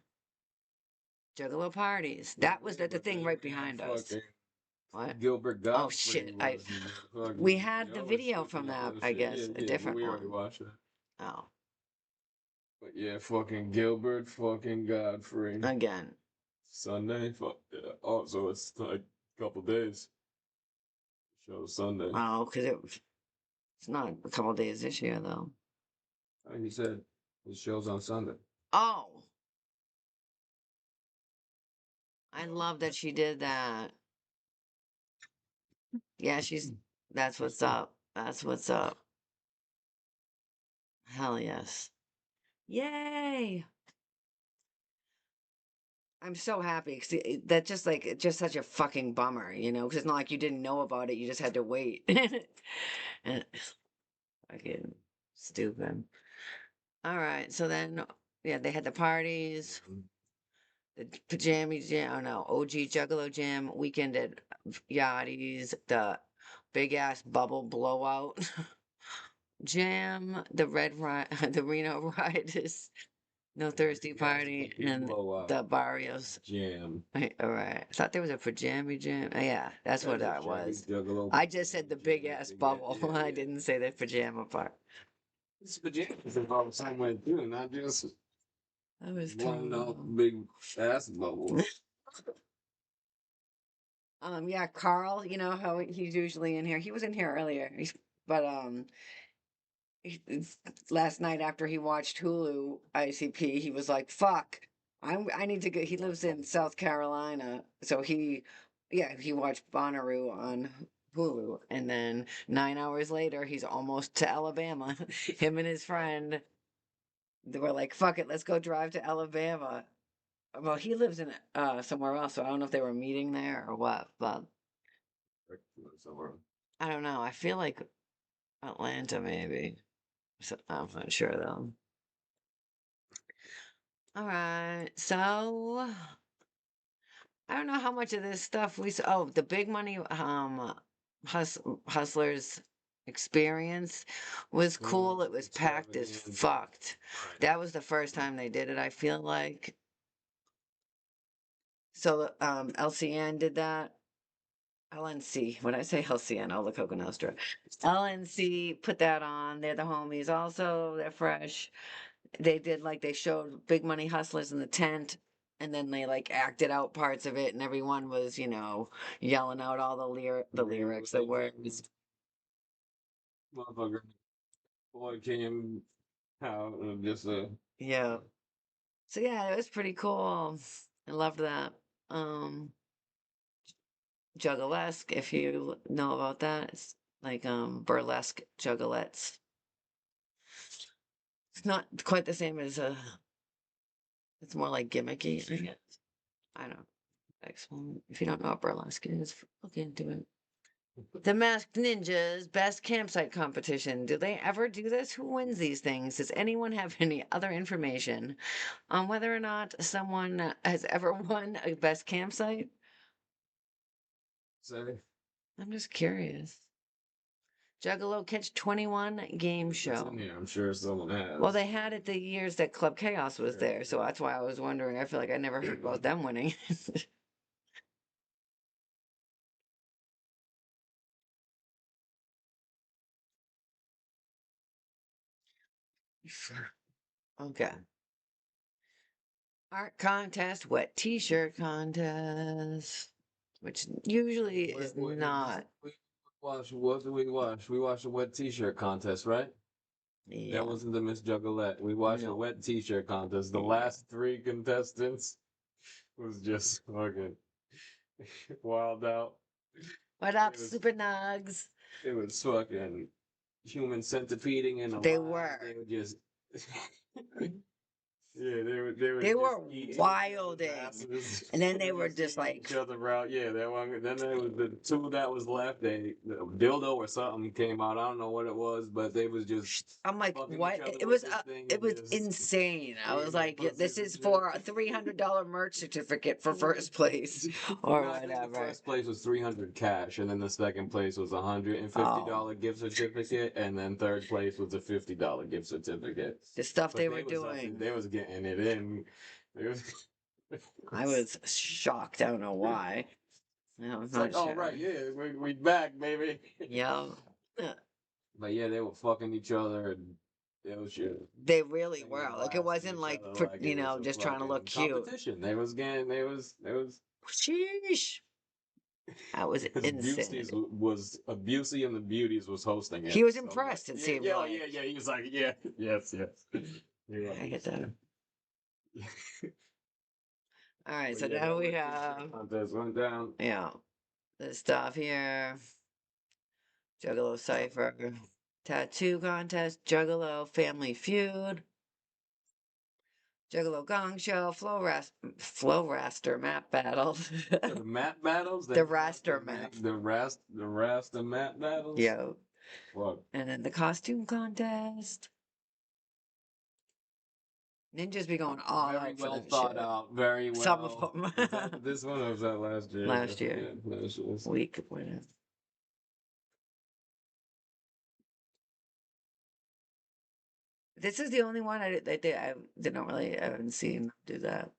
Juggalo parties. That was the thing right behind us.
Fucking
What?
Gilbert
Oh
Godfrey
shit!
was fucking,
We had
they
the
always
video
speaking
from
all
that.
that
I
shit.
guess
Yeah,
a
yeah,
different
we already
one.
watched it.
Oh,
But yeah, fucking Gilbert fucking Godfrey.
again.
Sunday? Fuck yeah. Oh, so it's like a couple days. Show Sunday.
Oh, because it's not a couple days this year though.
He said the show's on Sunday.
Oh, I love that she did that. Yeah, that's what's up. That's what's up. Hell yes. Yay. I'm so happy because that just like it's just such a fucking bummer, you know, because it's not like you didn't know about it, you just had to wait. And fucking stupid. All right, so then yeah, they had the parties, the pajama jam, oh no, OG Juggalo Jam, weekend at Yachty's, the big ass bubble blowout jam, the the Reno Riders, no Thursday party, and
Blowout.
the Barrios.
Jam.
All right. I thought there was a pajama jam. Yeah, that's what that was.
Juggalo.
I just said the big ass bubble.
Yeah,
I
yeah.
didn't say the pajama part.
It's pajamas involved the same way too, not just
That was
blown up
terrible.
big ass bubbles.
Yeah, Carl, you know how he's usually in here. He was in here earlier, but last night after he watched Hulu ICP, he was like, "Fuck, I need to go." He lives in South Carolina, so he watched Bonnaroo on Hulu, and then 9 hours later, he's almost to Alabama. Him and his friend, they were like, "Fuck it, let's go drive to Alabama." Well, he lives in somewhere else, so I don't know if they were meeting there or what, but
Somewhere.
I don't know. I feel like Atlanta, maybe. So, I'm not sure though. All right, so I don't know how much of this stuff we saw. Oh, the big money hustlers experience was cool. It was packed as fucked.
Right.
That was the first time they did it, I feel like. So LCN did that. LNC. When I say LCN, oh, La Coca Nostra. LNC put that on. They're the homies. Also, they're fresh. They did like they showed Big Money Hustlers in the tent, and then they like acted out parts of it, and everyone was, you know, yelling out all the lyrics, the words.
Motherfucker. Boy came out and just
Yeah. So yeah, it was pretty cool. I loved that. Um Juggalesque, if you know about that. It's like burlesque juggalettes. It's not quite the same as it's more like gimmicky, I guess. I don't explain. If you don't know what burlesque is, look into it. The Masked Ninjas Best Campsite Competition. Do they ever do this? Who wins these things? Does anyone have any other information on whether or not someone has ever won a best campsite?
say
I'm just curious. Juggalo Catch 21 game
it's
show.
in here. I'm sure someone has.
Well, they had it the years that Club Chaos was there, so that's why I was wondering. I feel like I never heard about them winning. Okay. Art contest, wet t-shirt contest, which usually is not.
We watched, what did we watch? We watched a wet t-shirt contest, right?
Yeah.
That wasn't the Miss Juggalette. We watched a
No.
wet t-shirt contest. The
Yeah.
last three contestants was just fucking wild out.
What up,
It was-
super nugs?
It was fucking human centipeding in a
They
line.
were.
They were just. Yeah, they were
They
just
were
eating each other's
wilding.
asses.
And then they were
Just
just
eating
like,
each other out. Yeah, that one. Then there was the two that was left. The dildo or something came out. I don't know what it was, but they was just.
I'm like,
fucking
what?
each other
It
with
was
this thing
it
and
was
just
insane. I was
eating
like,
pussies
this
and
is
shit.
for a $300 merch certificate for first place or
No, I think the
whatever.
first place was 300 cash, and then the second place was $150 gift certificate, and then third place was a $50 gift certificate.
The stuff
But
they were
was up to-
doing.
they was getting it in. It was,
I was shocked. I don't know why. No, I'm
It's
not
like, oh
sure.
right, yeah, we back, baby.
Yeah.
But yeah, they were fucking each other, and it was shit.
They really
They
were.
were
Like, it
blasting
wasn't
each
like,
other like
you
it was
know,
a
just trying to look
fucking
cute.
competition. They was getting, they was.
Sheesh. That was
Because
insane.
Busey and the Beauties was hosting it.
He was
so,
impressed, it
yeah,
seemed
yeah,
like.
yeah. He was like, yeah, yes. You're
I get that.
right.
All right,
But
so
yeah,
now
that
we
went-
have,
contest went down.
yeah, this stuff here. Juggalo Cypher. Tattoo contest. Juggalo Family Feud. Juggalo Gong Show. Flow Raster Map Battle.
The map battles.
The raster map.
The raster map battles.
Yeah.
Fuck.
And then the costume contest. Ninjas be going all
Very
out for
well
that
thought
shit.
out. Very well.
Some of them.
Was that this one or was that last year?
Last year.
Yeah, last year.
Week, whatever. This is the only one I didn't really, I haven't seen them do that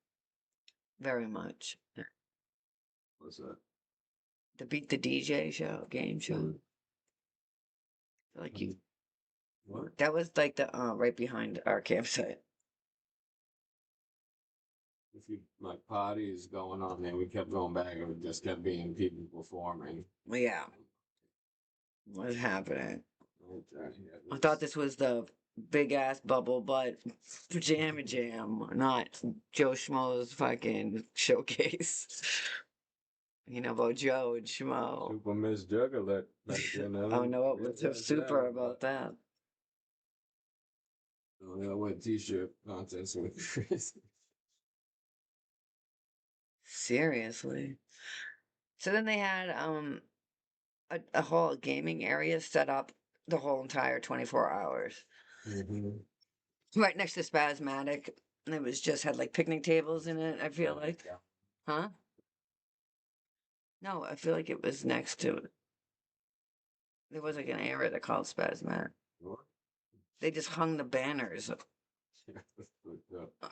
very much.
What's that?
The Beat the DJ show, game show.
Mhm.
I feel like you,
What?
that was like the right behind our campsite.
If you like parties going on there, we kept going back and it just kept being people performing.
Well, yeah, what's happening?
Okay, yeah,
I thought this was the big ass bubble butt pajama jam, not Joe Schmo's fucking showcase. You know about Joe and Schmo.
Super Miss Juggalo.
I don't know what was so super about that.
Oh, yeah, what t-shirt contest with Chris.
Seriously. So then they had a whole gaming area set up the whole entire 24 hours. Right next to Spasmatic. And it was just had like picnic tables in it, I feel like. Huh? No, I feel like it was next to it. There was like an area that called Spasmatic. They just hung the banners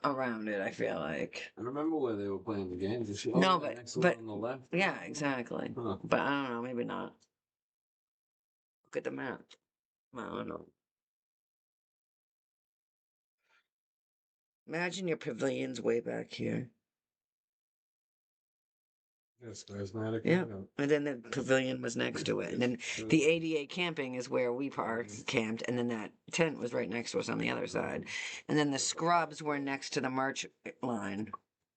around it, I feel like.
I remember where they were playing the games and shit.
No,
Oh, yeah,
but-
next one
but-
on the left.
Yeah, exactly.
Huh.
But I don't know, maybe not. Look at the map. I don't know. Imagine your pavilion's way back here.
Yes, charismatic.
Yeah. And then the pavilion was next to it. And then the ADA camping is where we camped. And then that tent was right next to us on the other side. And then the scrubs were next to the merch line.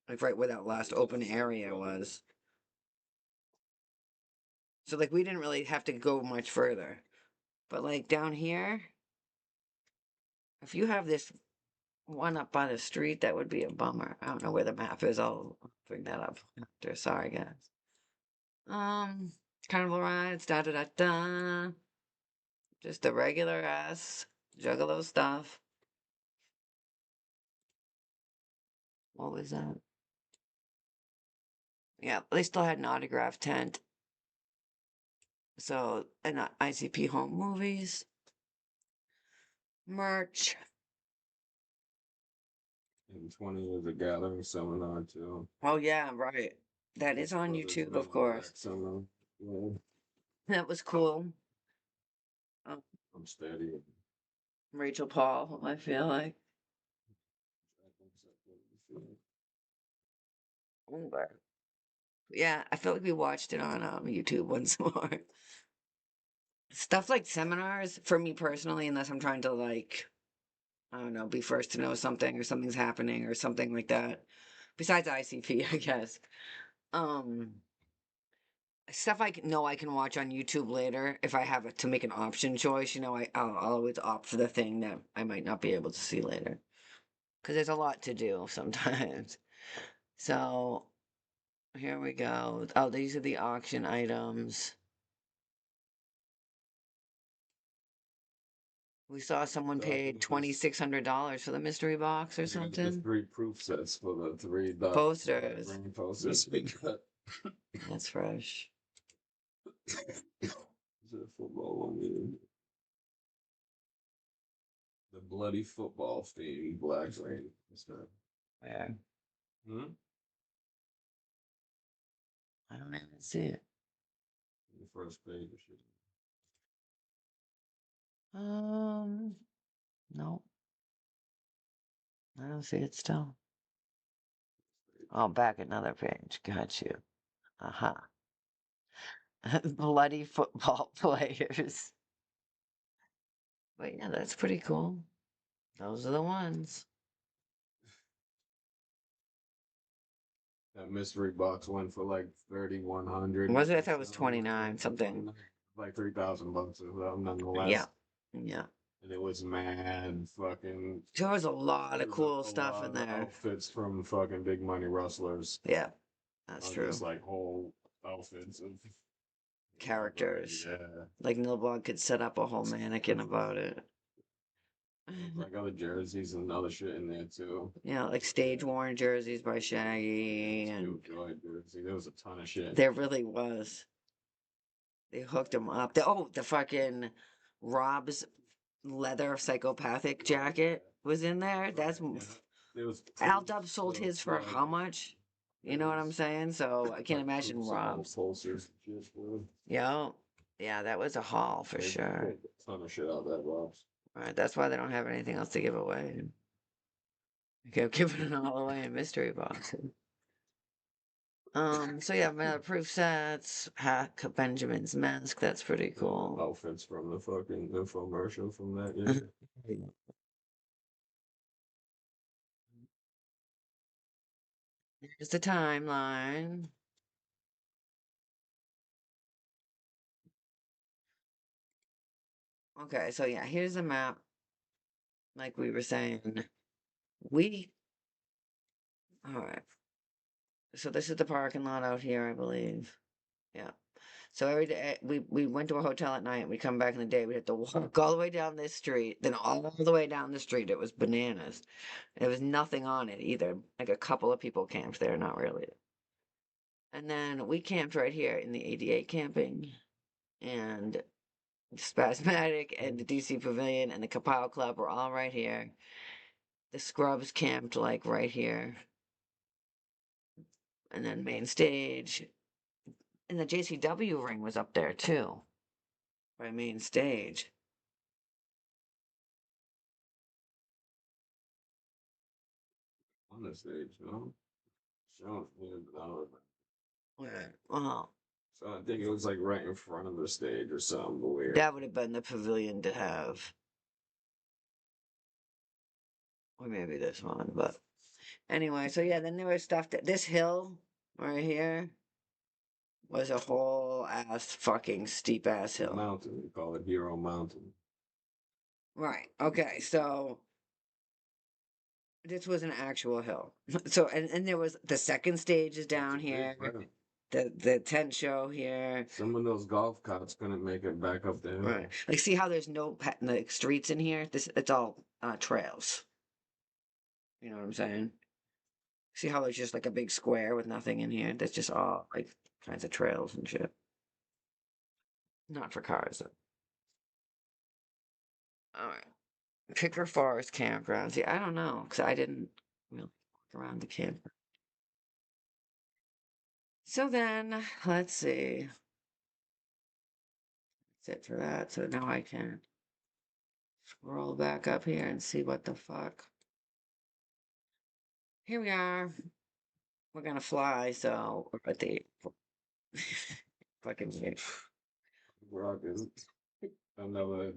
Like right where that last open area was. So like we didn't really have to go much further. But like down here, if you have this one up by the street, that would be a bummer. I don't know where the map is. I'll bring that up after. Sorry, guys. Carnival rides, da da da da. Just the regular ass Juggalo stuff. What was that? Yeah, they still had an autograph tent. So, and ICP home movies. Merch.
And 20 was a gathering seminar too.
Oh, yeah, right. That is on
Brothers
YouTube, of
Men's
course.
Rec Seminar. Yeah,
That was cool.
I'm steady.
Rachel Paul, I feel like. But yeah, I feel like we watched it on YouTube once more. Stuff like seminars, for me personally, unless I'm trying to like, I don't know, be first to know something or something's happening or something like that. Besides ICP, I guess. stuff know I can watch on YouTube later if I have to make an option choice. I'll always opt for the thing that I might not be able to see later because there's a lot to do sometimes. So here we go. Oh, these are the auction items. We saw someone paid $2,600 for the mystery box or
There's
something.
3 proof sets for the 3
Posters.
green posters we got.
That's fresh.
Is it a football one? The bloody football theme, black rain.
Where?
Hmm?
I don't even see it.
The first page.
No, I don't see it still. Oh, back another page. Got you. Aha. Bloody football players. But yeah, that's pretty cool. Those are the ones.
That mystery box went for like 3,100.
Was it? I thought it was 29 something.
Like $3,000 or something, nonetheless.
Yeah. Yeah.
And it was mad fucking.
There was a lot of cool stuff
lot
in
of
there.
Outfits from fucking big money wrestlers.
Yeah, that's true.
Just like whole outfits of
Characters.
Yeah.
Like Nilblog could set up a whole mannequin about it.
Like other jerseys and other shit in there too.
Yeah, like stage worn jerseys by Shaggy and
Joy jersey. There was a ton of shit.
there really was. They hooked him up. The fucking Rob's leather psychopathic jacket was in there. That's
It was
Al Dub sold his for how much? You know what I'm saying? So I can't imagine Rob's. Yeah, yeah, that was a haul for sure.
Ton of shit out that box.
Right, that's why they don't have anything else to give away. They kept giving it all away in mystery boxes. So yeah, metal proof sets, Hack Benjamin's mask, that's pretty cool.
Outfits from the fucking infomercial from that, yeah.
Here's the timeline. Okay, so yeah, here's a map. Like we were saying, all right. So this is the parking lot out here, I believe. Yeah. So every day we went to a hotel at night. We come back in the day. We had to walk all the way down this street, then all the way down the street. It was bananas. There was nothing on it either. Like a couple of people camped there, not really. And then we camped right here in the 88 camping, and Spasmatic and the DC Pavilion and the Kapow Club were all right here. The Scrubs camped like right here. And then main stage. And the JCW ring was up there too. By main stage.
On the stage, no? Sure.
Well,
So I think it was like right in front of the stage or something weird.
that would have been the pavilion to have. Or maybe this one, but anyway, so yeah, then there was stuff that this hill right here was a whole ass fucking steep ass hill.
Mountain, we call it Hero Mountain.
Right. Okay, so this was an actual hill. So and there was the second stage is down here. The tent show here.
Some of those golf carts couldn't make it back up the hill.
Right. Like see how there's no like streets in here? It's all trails. You know what I'm saying? See how there's just like a big square with nothing in here? That's just all like kinds of trails and shit. Not for cars though. Alright. Picker Forest Campground. See, I don't know, because I didn't really walk around the camp. So then, let's see. That's it for that. So now I can scroll back up here and see what the fuck. Here we are. We're gonna fly, so we're at the fucking
Rock is another.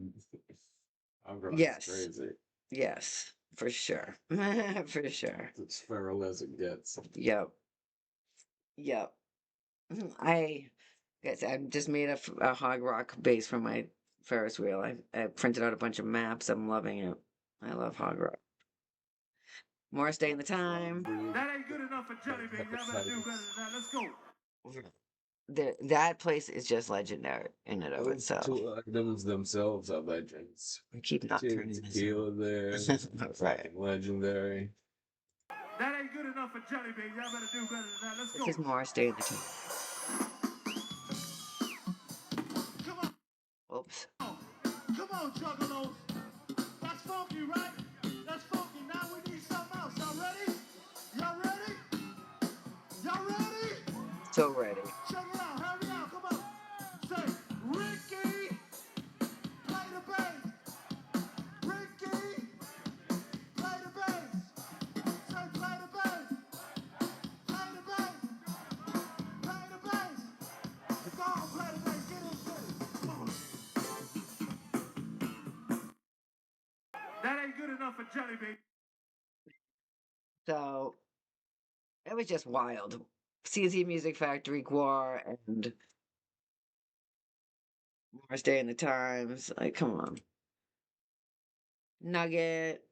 Yes.
Crazy.
Yes, for sure. For sure.
It's as feral as it gets.
Yep. Yep. I Guys, I just made a hog rock base for my Ferris wheel. I printed out a bunch of maps. I'm loving it. I love hog rock. More stay in the time.
That ain't good enough for jelly beans. Y'all better do better than that. Let's go.
That place is just legendary in and of
Those
itself.
two items themselves are legends.
I keep not turning this
Tequila there,
on. Right.
legendary.
That ain't good enough for jelly beans. Y'all better do better than that. Let's
This is
go.
more stay in the time.
Come on.
Oops.
Come on, Juggalos. That's funky, right? That's funky. Now we need something else. Y'all ready? Y'all ready? Y'all ready?
So ready.
Check it out. Hurry out. Come on. Say, Ricky, play the bass. Ricky, play the bass. Say, play the bass. Play the bass. Play the bass. Go on, play the bass. Get into it. Come on. That ain't good enough for jelly bean.
So it was just wild. CZ Music Factory, Guar, and more stay in the times. Like, come on. Nugget.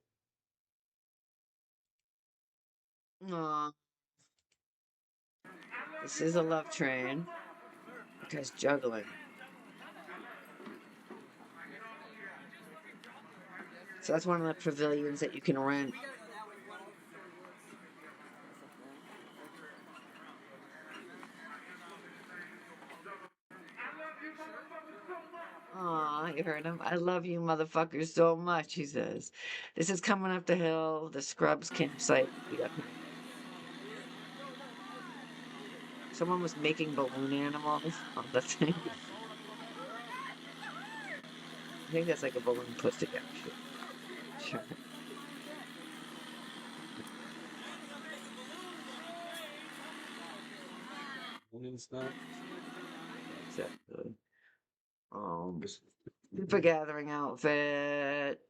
Aw. This is a love train. Because juggling. So that's one of the pavilions that you can rent. Aw, you heard him. I love you motherfuckers so much, he says. This is coming up the hill, the Scrubs campsite. Yep. Someone was making balloon animals on the thing. I think that's like a balloon put together. Sure.
And stuff.
Exactly. Super gathering outfit.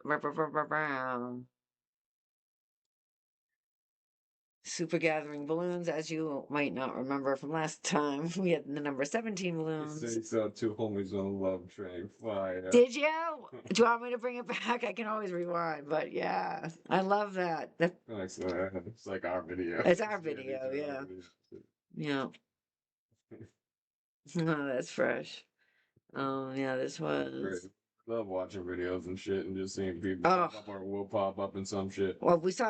Super gathering balloons, as you might not remember from last time, we had the number 17
You
balloons.
saw two homies on a love train fly.
Did you? Do you want me to bring it back? I can always rewind, but yeah, I love that.
It's like our video.
It's our
These
video,
are our
yeah.
videos.
Yeah. Oh, that's fresh. Yeah, this
Great.
was.
Love watching videos and shit and just seeing people
Oh.
pop up or will pop up in some shit.
Well, we see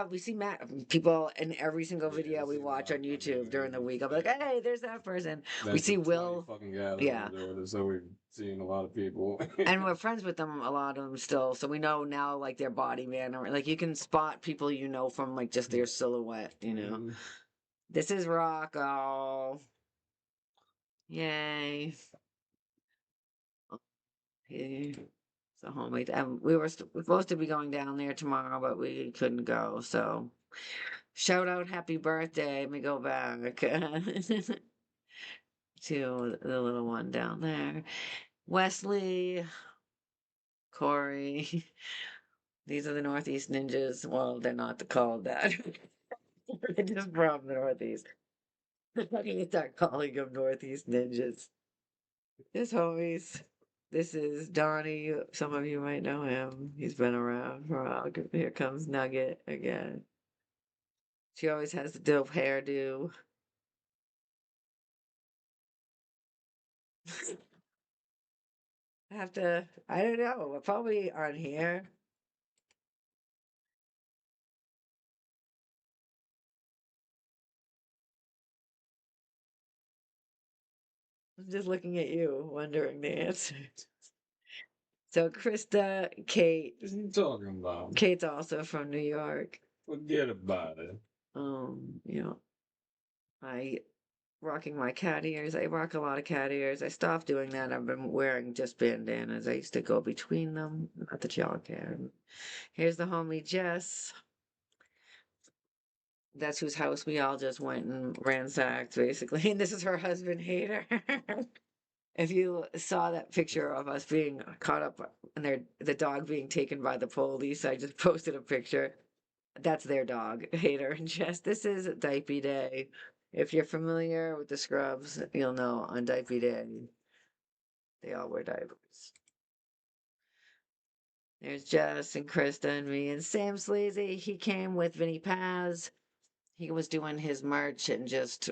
people in every single
Yeah,
video we
see a
watch
lot
on
of fucking
YouTube during the
videos
week.
and
I'll be like,
shit.
hey, there's that person.
Then
We see
some
Will.
fucking gatherings
Yeah.
or so we've seen a lot of people.
And we're friends with them, a lot of them still. So we know now, like, their body manner. Like, you can spot people you know from, like, just their silhouette, you know?
Mhm.
This is Rocco. Yay. Okay. So homemade. And we were supposed to be going down there tomorrow, but we couldn't go. So shout out, happy birthday. Let me go back to the little one down there. Wesley, Corey. These are the Northeast Ninjas. Well, they're not called that. They're just from the Northeast. How can you start calling them Northeast Ninjas? This homies. This is Donnie. Some of you might know him. He's been around for a while. Here comes Nugget again. She always has the dope hairdo. I don't know. We're probably on here. I'm just looking at you, wondering the answer. So Krista, Kate.
What are you talking about?
Kate's also from New York.
Forget about it.
You know, I rocking my cat ears. I rock a lot of cat ears. I stopped doing that. I've been wearing just bandanas. I used to go between them. Not that y'all care. Here's the homie Jess. That's whose house we all just went and ransacked, basically. And this is her husband, Hater. If you saw that picture of us being caught up and the dog being taken by the police, I just posted a picture. That's their dog, Hater and Jess. This is Diaper Day. If you're familiar with the Scrubs, you'll know on Diaper Day, They all wear diapers. There's Jess and Krista and me and Sam Sleazy. He came with Vinny Paz. He was doing his merch and just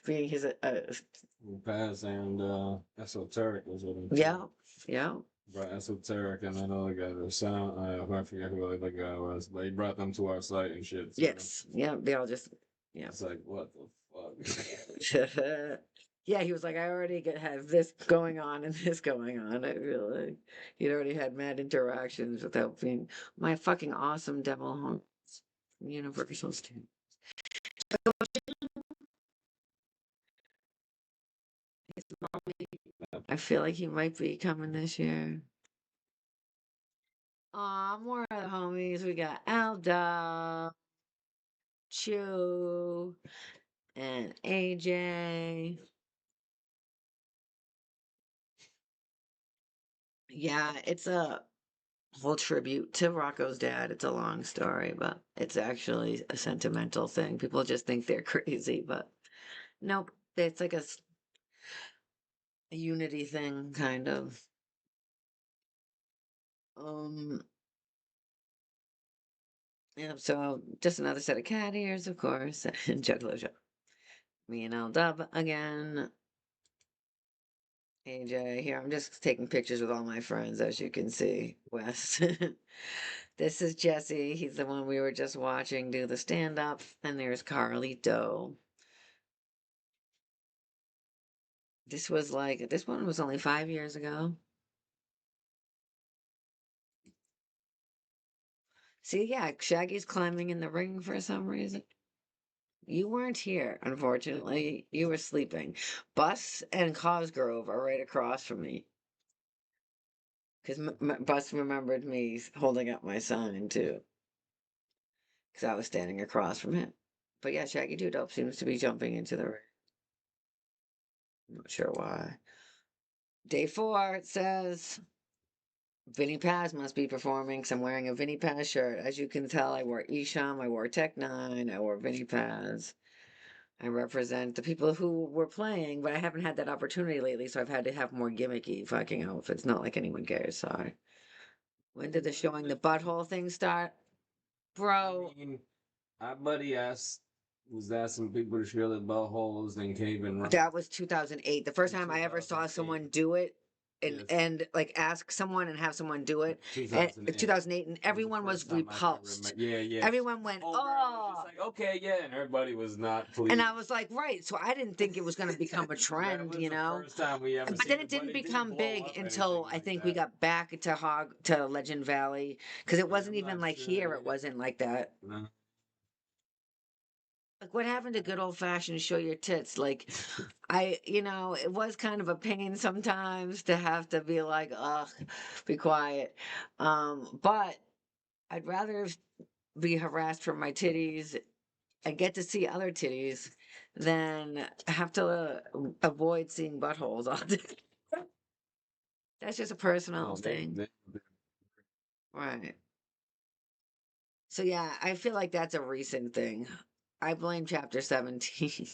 being his
Pass and Esoteric was with him.
yeah, yeah.
Brought Esoteric and another guy, the sound. I forget who the other guy was, but he brought them to our site and shit. So
Yes. Yeah. They all just yeah.
it's like, what the fuck?
Yeah, he was like, I already have this going on and this going on. I feel like he'd already had mad interactions without being my fucking awesome devil horns from Universal Studios. I feel like he might be coming this year. More of the homies. We got Alda, Chew, and AJ. Yeah, it's a whole tribute to Rocco's dad. It's a long story, but it's actually a sentimental thing. People just think they're crazy, but nope. It's like a unity thing, kind of. Um, yeah, so just another set of cat ears, of course, and Juggalo Show. Me and L Dub again. AJ here. I'm just taking pictures with all my friends, as you can see. Wes. This is Jesse. He's the one we were just watching do the stand up. And there's Carlito. This one was only 5 years ago. See, yeah, Shaggy's climbing in the ring for some reason. You weren't here, unfortunately. You were sleeping. Bus and Cosgrove are right across from me. Because Bus remembered me holding up my sign, too. Because I was standing across from him. But yeah, Shaggy Two Dope seems to be jumping into the ring. I'm not sure why. Day 4, it says Vinny Paz must be performing because I'm wearing a Vinny Paz shirt. As you can tell, I wore Isham, I wore Tech Nine, I wore Vinny Paz. I represent the people who were playing, but I haven't had that opportunity lately, so I've had to have more gimmicky fucking outfits. Not like anyone cares, sorry. When did the showing the butthole thing start? Bro.
I mean, our buddy was asking people to show their buttholes and cave-in.
That was 2008. The first
In
time I ever saw
2008.
someone do it
Yes.
and like ask someone and have someone do it.
2008.
2008, and everyone was
First time I can
repulsed.
remember. Yeah.
Everyone went,
Girl was
oh.
just like, okay, yeah, and everybody was not pleased.
And I was like, right. So I didn't think it was going to become a
That
trend,
was
you
the
know?
first time we ever
But
seen
then
it,
it didn't
but
become
blow
big
up
until
anything
I
like
think
that.
we got back to Legend Valley because it wasn't
I'm
even
not
like
sure,
here.
yeah.
It wasn't like that.
No.
Like what happened to good old fashioned show your tits? Like it was kind of a pain sometimes to have to be like, ugh, be quiet. But I'd rather be harassed for my titties and get to see other titties than have to avoid seeing buttholes all day. That's just a personal
No,
thing. Right. So yeah, I feel like that's a recent thing. I blame chapter 17.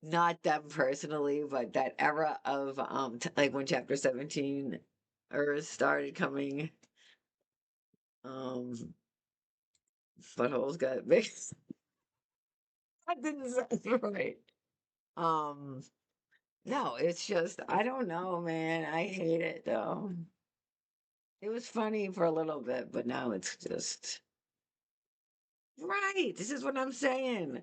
Not them personally, but that era of like when chapter 17 started coming, um buttholes got big. That didn't sound right. Um no, it's just I don't know, man. I hate it though. It was funny for a little bit, but now it's just right. This is what I'm saying.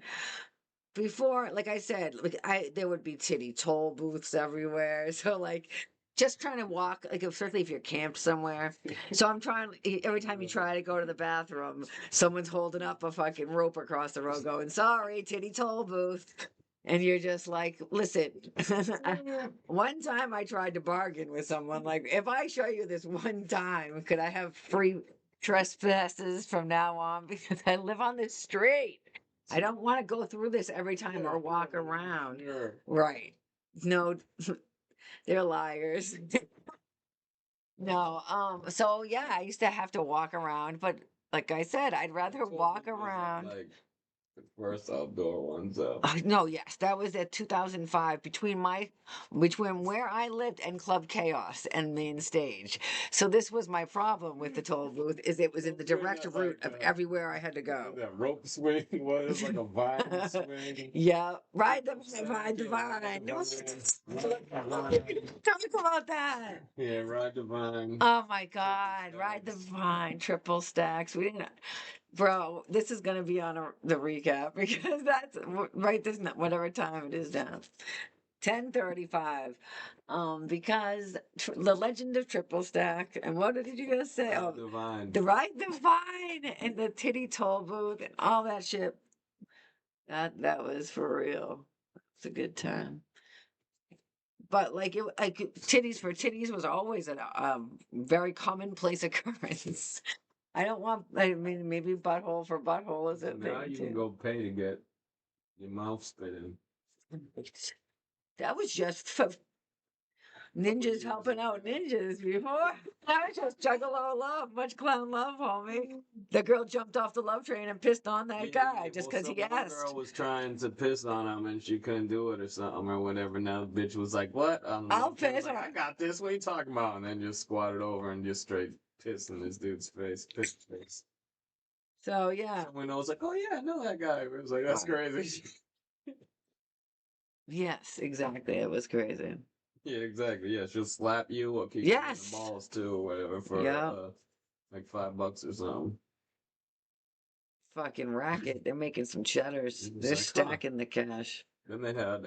Before, like I said, like there would be titty toll booths everywhere. So like just trying to walk, like especially if you're camped somewhere. So I'm trying every time you try to go to the bathroom, someone's holding up a fucking rope across the road going, sorry, titty toll booth. And you're just like, listen, one time I tried to bargain with someone, like, if I show you this one time, could I have free trespasses from now on? Because I live on this street. I don't want to go through this every time or walk around. Right. No, they're liars. No, so yeah, I used to have to walk around, but like I said, I'd rather walk around.
Like First outdoor one, so.
No, yes, that was at 2005 between where I lived and Club Chaos and Main Stage. So this was my problem with the toll booth is it was in the direct route of everywhere I had to go.
That rope swing was like a vine swing.
Yeah, ride the vine. Talk about that.
Yeah, ride the vine.
Oh my God, ride the vine, triple stacks. We didn't, bro. This is gonna be on the recap because that's right. This whatever time it is now, 10:35. Because the Legend of Triple Stack. And what did you guys say?
Ride the vine.
The ride the vine and the titty toll booth and all that shit. That was for real. It's a good time. But like titties for titties was always a very commonplace occurrence. I don't want. I mean, maybe butthole for butthole is a
Now
thing
you can
too.
go pay to get your mouth spit in.
That was just for ninjas helping out ninjas before. That was just juggalo love, much clown love, homie. The girl jumped off the love train and pissed on that guy just because he
One
asked.
girl was trying to piss on him and she couldn't do it or something or whatever. Now the bitch was like, "What?
I'll piss
like,
on."
I got this. What are you talking about?" And then just squatted over and just straight pissed in this dude's face. Pissed his face.
So yeah.
When I was like, "Oh yeah, I know that guy." It was like, "That's crazy."
Yes, exactly. It was crazy.
Yeah, exactly. Yeah, she'll slap you or kick
Yes.
you in the balls too, or whatever for like $5 or something.
Fucking racket. They're making some cheddars.
It's
They're
like, huh.
stacking the cash.
Then they had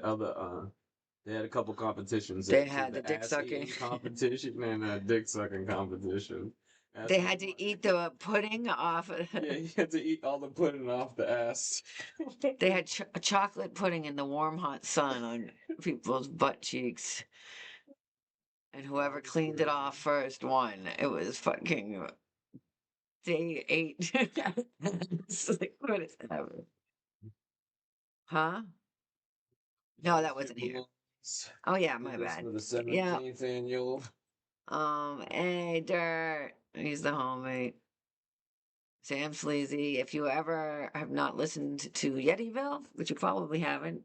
they had a couple competitions.
They had the dick
ass
sucking
eating competition and a dick sucking competition.
They had to eat the pudding off.
Yeah, you had to eat all the pudding off the ass.
They had chocolate pudding in the warm, hot sun on people's butt cheeks. And whoever cleaned it off first won. It was fucking day 8. It's like, what is happening? Huh? No, that wasn't here. Oh yeah, my bad.
For the 17th annual.
Hey, Dirt. He's the homie. Sam Sleazy. If you ever have not listened to Yetyville, which you probably haven't,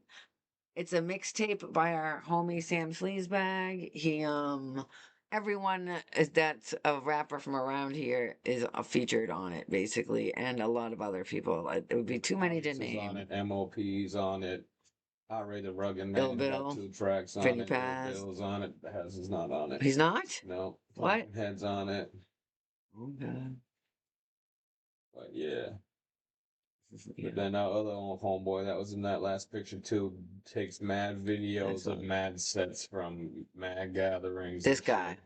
it's a mixtape by our homie Sam Sleazebag. He everyone that's a rapper from around here is featured on it basically, and a lot of other people. It would be too many to name.
On it, MOP's on it. I Ray the Rugged Man
Ill Bill,
got 2 tracks on
Vinny
it.
Paz.
Ill Bill's on it. Paz is not on it.
He's not?
No.
What?
Head's on it.
Okay.
But yeah. But then our other homeboy that was in that last picture too takes mad videos of mad sets from mad gatherings.
This guy.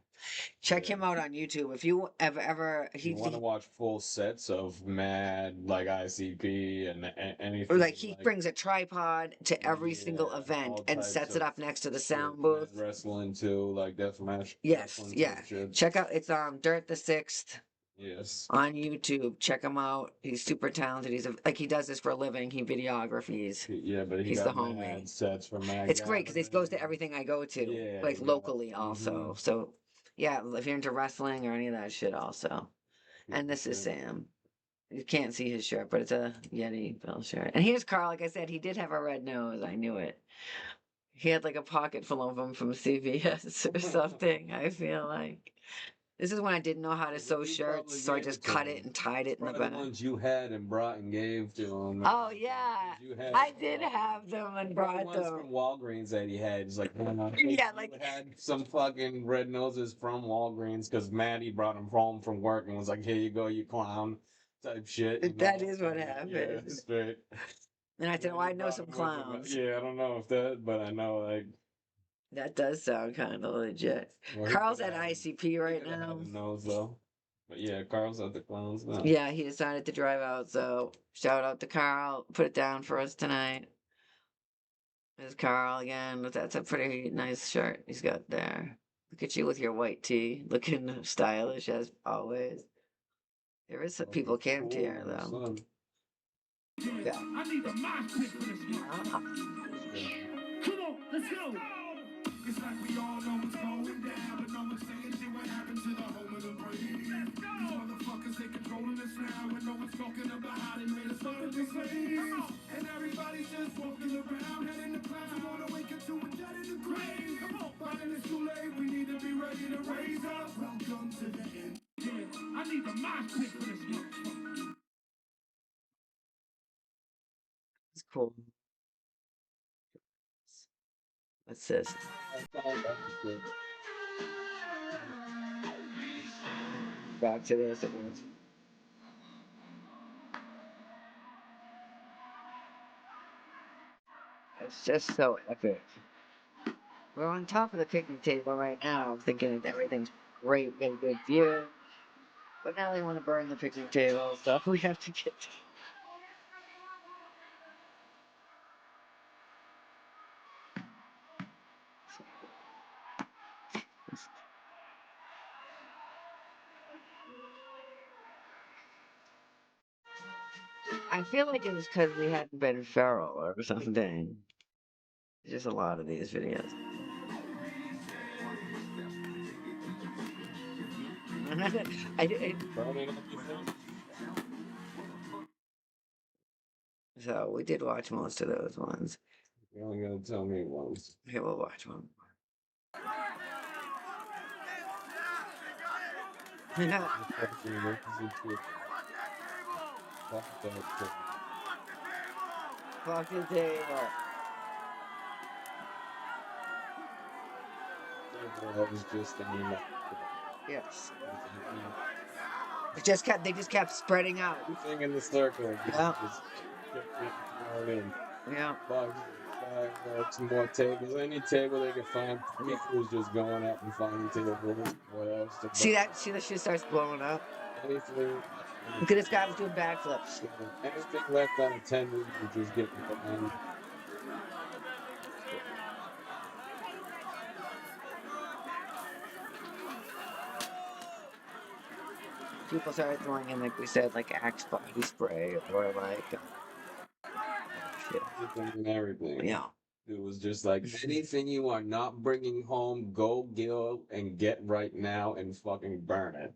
Check him out on YouTube. If you ever
you want to watch full sets of mad like ICP and anything.
Or like he brings a tripod to every single event and sets it up next to the sound booth.
Wrestling too, like deathmatch.
Yes, yeah. Check out Dirt the 6th.
Yes.
On YouTube, check him out. He's super talented. He does this for a living. He videographies.
Yeah, but he's the homie. Sets for mad.
It's great because it goes to everything I go to, like locally also. So, yeah, if you're into wrestling or any of that shit, also. And this is Sam. You can't see his shirt, but it's a Yetyville shirt. And here's Carl. Like I said, he did have a red nose. I knew it. He had like a pocket full of them from CVS or something. I feel like. This is when I didn't know how to sew shirts, so I just cut it and tied it in the back.
The ones you had and brought and gave to him.
Oh yeah, I did have them and brought them.
From Walgreens that he had, just like
yeah, like
had some fucking red noses from Walgreens because Maddie brought them home from work and was like, "Here you go, you clown," type shit. You know?
That is what happened.
Yeah, straight.
And I said, "Well, I know some clowns."
Yeah, I don't know if that, but I know like.
That does sound kind of legit. Well, Carl's at ICP right now.
Knows though. But yeah, Carl's at the clowns now.
Yeah, he decided to drive out. So shout out to Carl. Put it down for us tonight. There's Carl again. That's a pretty nice shirt he's got there. Look at you with your white tee, looking stylish as always. There is some people camped here though. Yeah. I need a mosh pit for this one. Come on, let's go. It's like we all know what's going down, but no one's saying shit. What happened to the home of the brave? Let's go! These motherfuckers, they controlling us now, and no one's talking about how they made us fucking slaves.
saying it's too late, we need to be ready to raise up. Welcome to the end. Yeah, I need the mosh pit for this motherfucker.
It's cool. What's this? Back to this. It's just so epic. We're on top of the picnic table right now. I'm thinking that everything's great, we got a good view. But now they want to burn the picnic table, so we have to get. I feel like it was because we hadn't been feral or something. Just a lot of these videos.
Burning everything.
So we did watch most of those ones.
You're only gonna tell me once.
Here, we'll watch one. Fuck the table.
I was just thinking that.
Yes. They just kept spreading out.
Everything in the circle.
Yeah.
Just kept getting thrown in.
Yeah.
Some more tables. Any table they could find. People was just going up and finding tables. What else?
See that? See the shit starts blowing up?
Anything.
Look at this guy was doing backflips.
Anything left unattended was just getting burned.
People started throwing in, like we said, like Axe body spray or like shit.
Anything and everything.
Yeah.
It was just like anything you are not bringing home, go get right now and fucking burn it.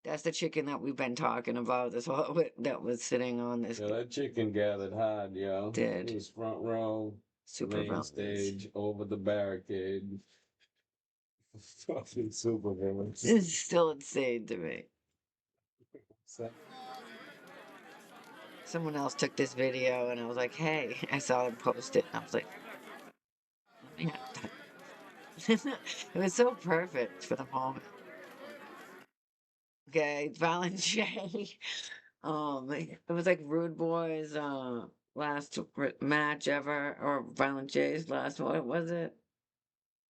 That's the chicken that we've been talking about. This whole that was sitting on this.
Yeah, that chicken gathered hard, yo.
Did.
It was front row,
Super
main
villains.
stage, over the barricade. Fucking super villains.
This is still insane to me. Someone else took this video and I was like, hey, I saw them post it. And I was like, yeah. It was so perfect for the moment. Okay, Violent J. It was like Rude Boy's last match ever, or Violent J's last one. What was it?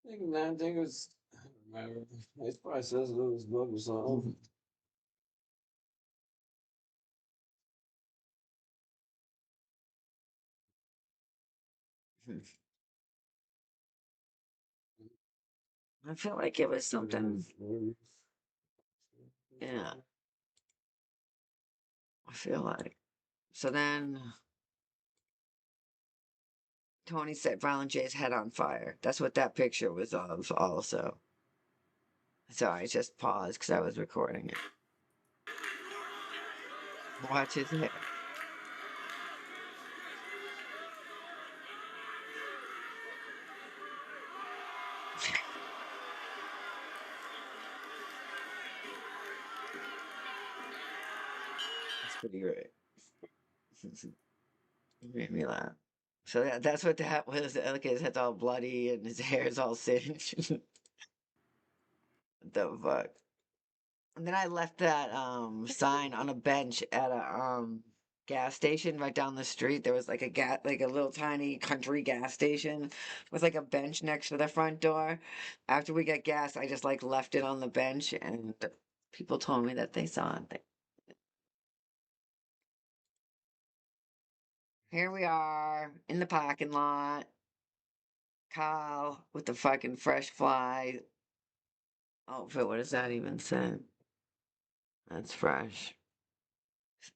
I think it was. I don't remember. It probably says it was good or something.
I feel like it was something. Yeah. I feel like. So then Tony set Violent J's head on fire. That's what that picture was of, also. So I just paused because I was recording it. Watch his hair. That's pretty great. It made me laugh. So that's what that was. Look, his head's all bloody and his hair's all singed. What the fuck? And then I left that sign on a bench at a gas station right down the street. There was like a little tiny country gas station with like a bench next to the front door. After we got gas, I just like left it on the bench and people told me that they saw it. Here we are in the parking lot. Kyle with the fucking fresh fly outfit. What does that even say? That's fresh.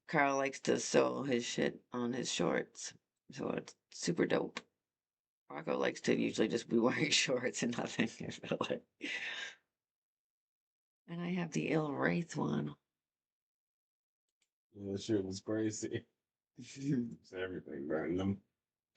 Carl likes to sew his shit on his shorts, so it's super dope. Rocco likes to usually just be wearing shorts and nothing, I feel like. And I have the ill wraith one.
Yeah, that shit was crazy. It's everything burning them.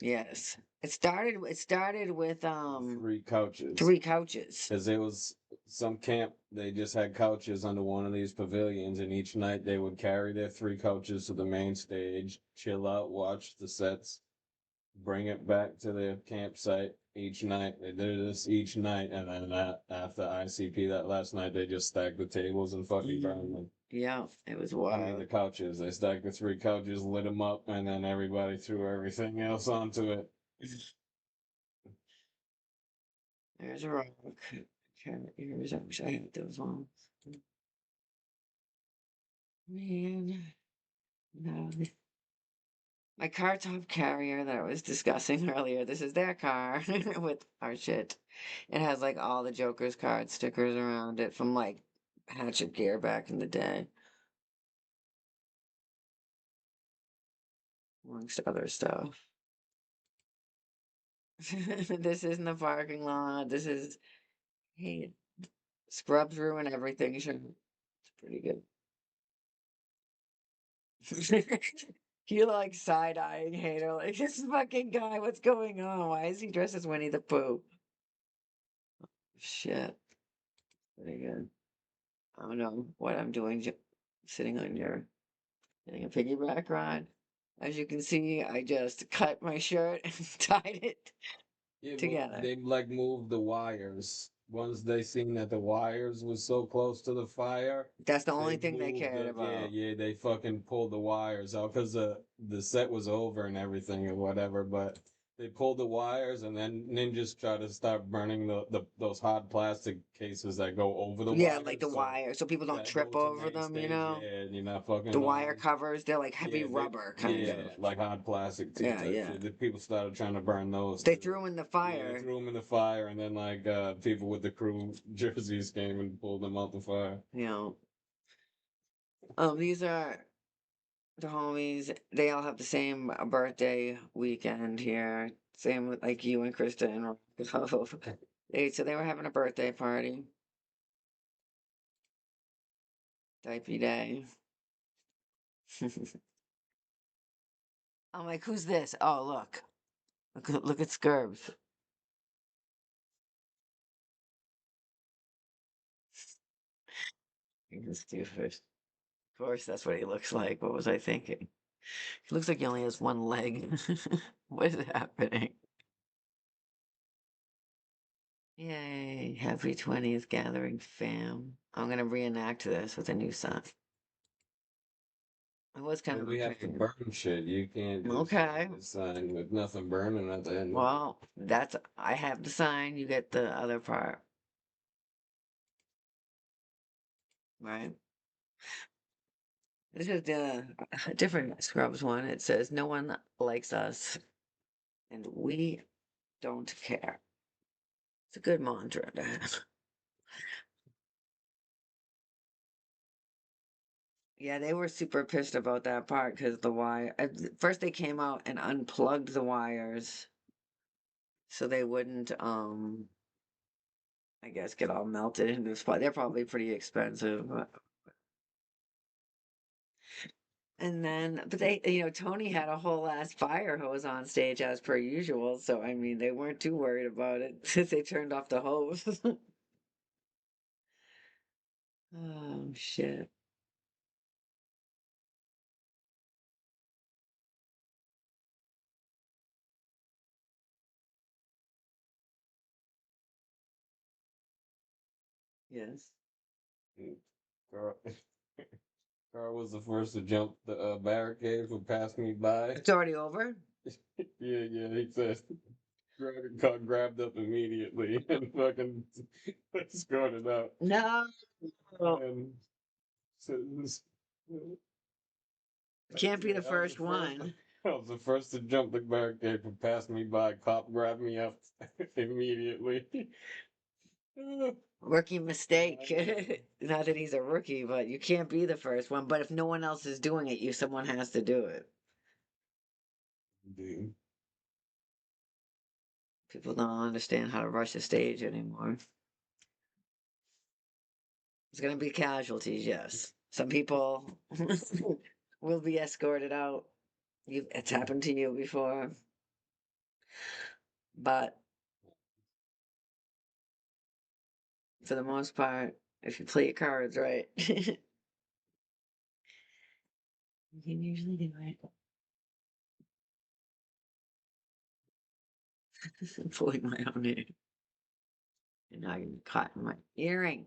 Yes. It started with
Three couches.
3 couches.
Because it was some camp, they just had couches under one of these pavilions, and each night they would carry their 3 couches to the main stage, chill out, watch the sets, bring it back to their campsite each night. They did this each night, and then after ICP that last night, they just stacked the tables and fucking burned them.
Yeah, it was
I mean,
wild.
the couches. They stacked the 3 couches, lit them up, and then everybody threw everything else onto it.
There's a rock. Here's, I wish I had those ones. Man, no. My car top carrier that I was discussing earlier, this is their car with our shit. It has like all the Joker's card stickers around it from like Hatchet Gear back in the day. Amongst other stuff. This isn't the parking lot. This is, hey, scrubs ruin everything. Sure. It's pretty good. You like side-eyeing hater, like this fucking guy, what's going on? Why is he dressed as Winnie the Pooh? Shit. Pretty good. I don't know what I'm doing, sitting on your, getting a piggyback ride. As you can see, I just cut my shirt and tied it
Yeah,
together.
they like moved the wires. Once they seen that the wires was so close to the fire,
That's the only thing they
moved
cared
the,
about.
yeah, they fucking pulled the wires out because the set was over and everything or whatever. But they pulled the wires, and then ninjas try to start burning the those hard plastic cases that go over the
Yeah,
wires.
like the
so
wire, so people don't
that
trip
go to
over
main
them, you
stage,
know?
yeah, and you're not fucking
The wire covers, they're like heavy
yeah,
rubber, kind
yeah,
of.
like hard plastic too.
Yeah,
Type
yeah.
shit. The people started trying to burn those.
They
too.
threw them in the
Yeah,
fire.
they threw them in the fire, and then like people with the crew jerseys came and pulled them out the fire.
You know. These are the homies. They all have the same birthday weekend here. Same with like you and Krista and Rocco. So they were having a birthday party. Diaper day. I'm like, who's this? Oh, look. Look at Scurbs. He's stupid. Of course, that's what he looks like. What was I thinking? He looks like he only has one leg. What is happening? Yay, happy 20th gathering, fam. I'm gonna reenact this with a new song. It was kind
But
of
we
a
have to
pain.
burn shit. You can't just
Okay.
sign with nothing burning at the end.
Well, I have the sign, you get the other part. Right? This is the a different Scrubs one. It says, no one likes us, and we don't care. It's a good mantra to have. Yeah, they were super pissed about that part because the wire. First, they came out and unplugged the wires so they wouldn't, I guess, get all melted into the spot. They're probably pretty expensive. And then, but Tony had a whole ass fire hose on stage as per usual. So, I mean, they weren't too worried about it since they turned off the hose. Oh, shit. Yes.
Carl, Carl was the first to jump the barricade who passed me by.
It's already over?
Yeah, he said. Got grabbed up immediately and fucking escorted out.
No.
And so
Can't be
yeah,
the first one.
I was the first to jump the barricade who passed me by. Cop grabbed me up immediately.
Rookie mistake. Not that he's a rookie, but you can't be the first one. But if no one else is doing it, someone has to do it.
Dude.
People don't understand how to rush a stage anymore. There's gonna be casualties, yes. Some people will be escorted out. It's happened to you before. But for the most part, if you play your cards right, you can usually do it. I'm pulling my own ear. And now you're caught in my earring.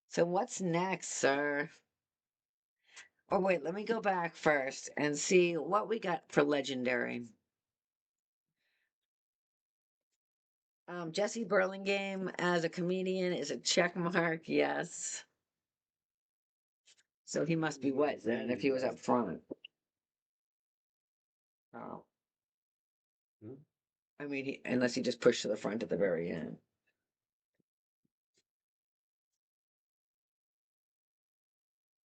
So what's next, sir? Oh wait, let me go back first and see what we got for legendary. Jesse Burlingame as a comedian is a check mark, yes. So he must be wet then if he was up front. Oh.
Hmm?
I mean, unless he just pushed to the front at the very end.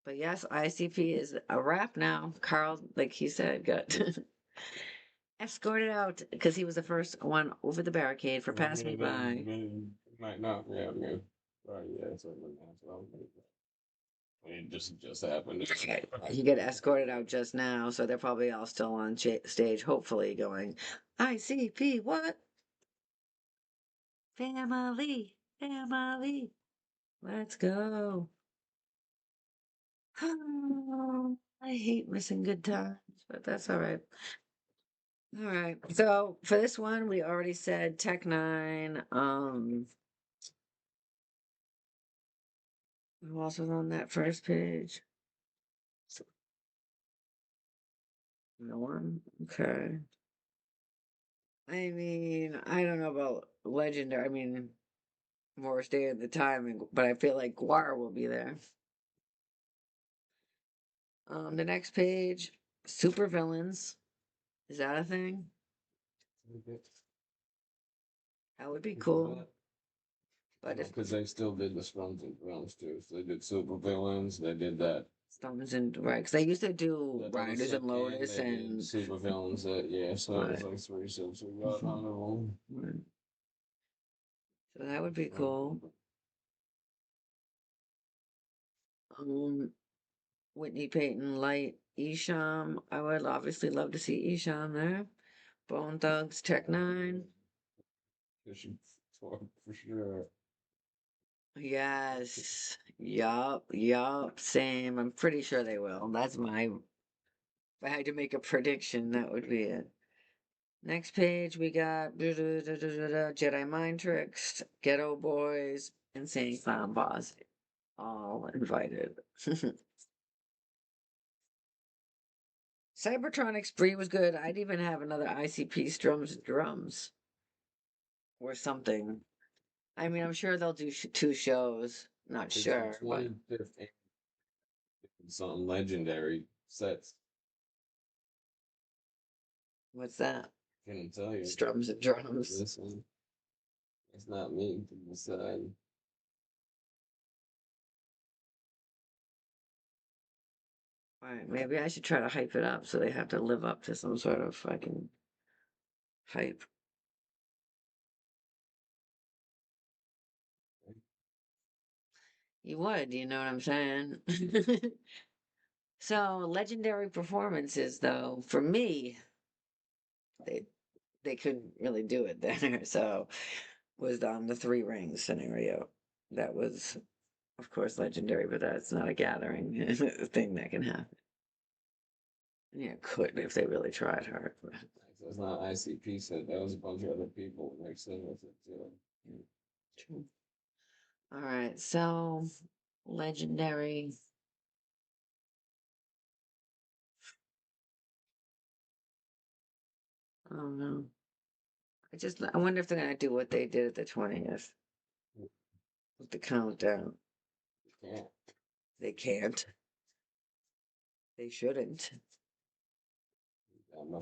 But yes, ICP is a wrap now. Carl, like he said, got escorted out because he was the first one over the barricade for Pass Me By.
Might not, yeah, man. Right, yeah, certainly. It just happened.
Okay. He got escorted out just now, so they're probably all still on stage, hopefully going, ICP, what? Family, family, let's go. I hate missing good times, but that's all right. All right. So for this one, we already said Tech Nine. Who else was on that first page? No one. Okay. I mean, I don't know about legendary. I mean, Morris Day at the time, but I feel like Guar will be there. The next page, super villains. Is that a thing? That would be cool. But if
Because they still did the Scrums and Drums too. So they did Super Villains, they did that.
Stones and right, because they used to do
that other
Riders and
second,
Lotus
they did
and
Super Villains, yeah, so it was
right.
like three, so we got on the roll.
Right. So that would be cool. Whitney Payton, Light, Esham. I would obviously love to see Esham there. Bone Thugs, Tech Nine.
For sure.
Yes. Yup. Same. I'm pretty sure they will. That's my. If I had to make a prediction, that would be it. Next page, we got Jedi Mind Tricks, Ghetto Boys, Insane Clown Boss. All invited. Cybertronic Spree was good. I'd even have another ICP drums or something. I mean, I'm sure they'll do two shows. Not sure, but
25th something legendary sets.
what's that?
Can't tell you.
Strums and drums.
Listen, it's not me to decide.
All right, maybe I should try to hype it up so they have to live up to some sort of fucking hype. You would, you know what I'm saying? So legendary performances, though, for me, they they couldn't really do it there. So was the Three Rings scenario. That was, of course, legendary, but that's not a gathering thing that can happen. Yeah, it could if they really tried hard. But
That's not ICP set. That was a bunch of other people mixed in with it too.
yeah, true. All right, so legendary. I don't know. I wonder if they're gonna do what they did at the 20th with the countdown.
Yeah.
They can't. They shouldn't.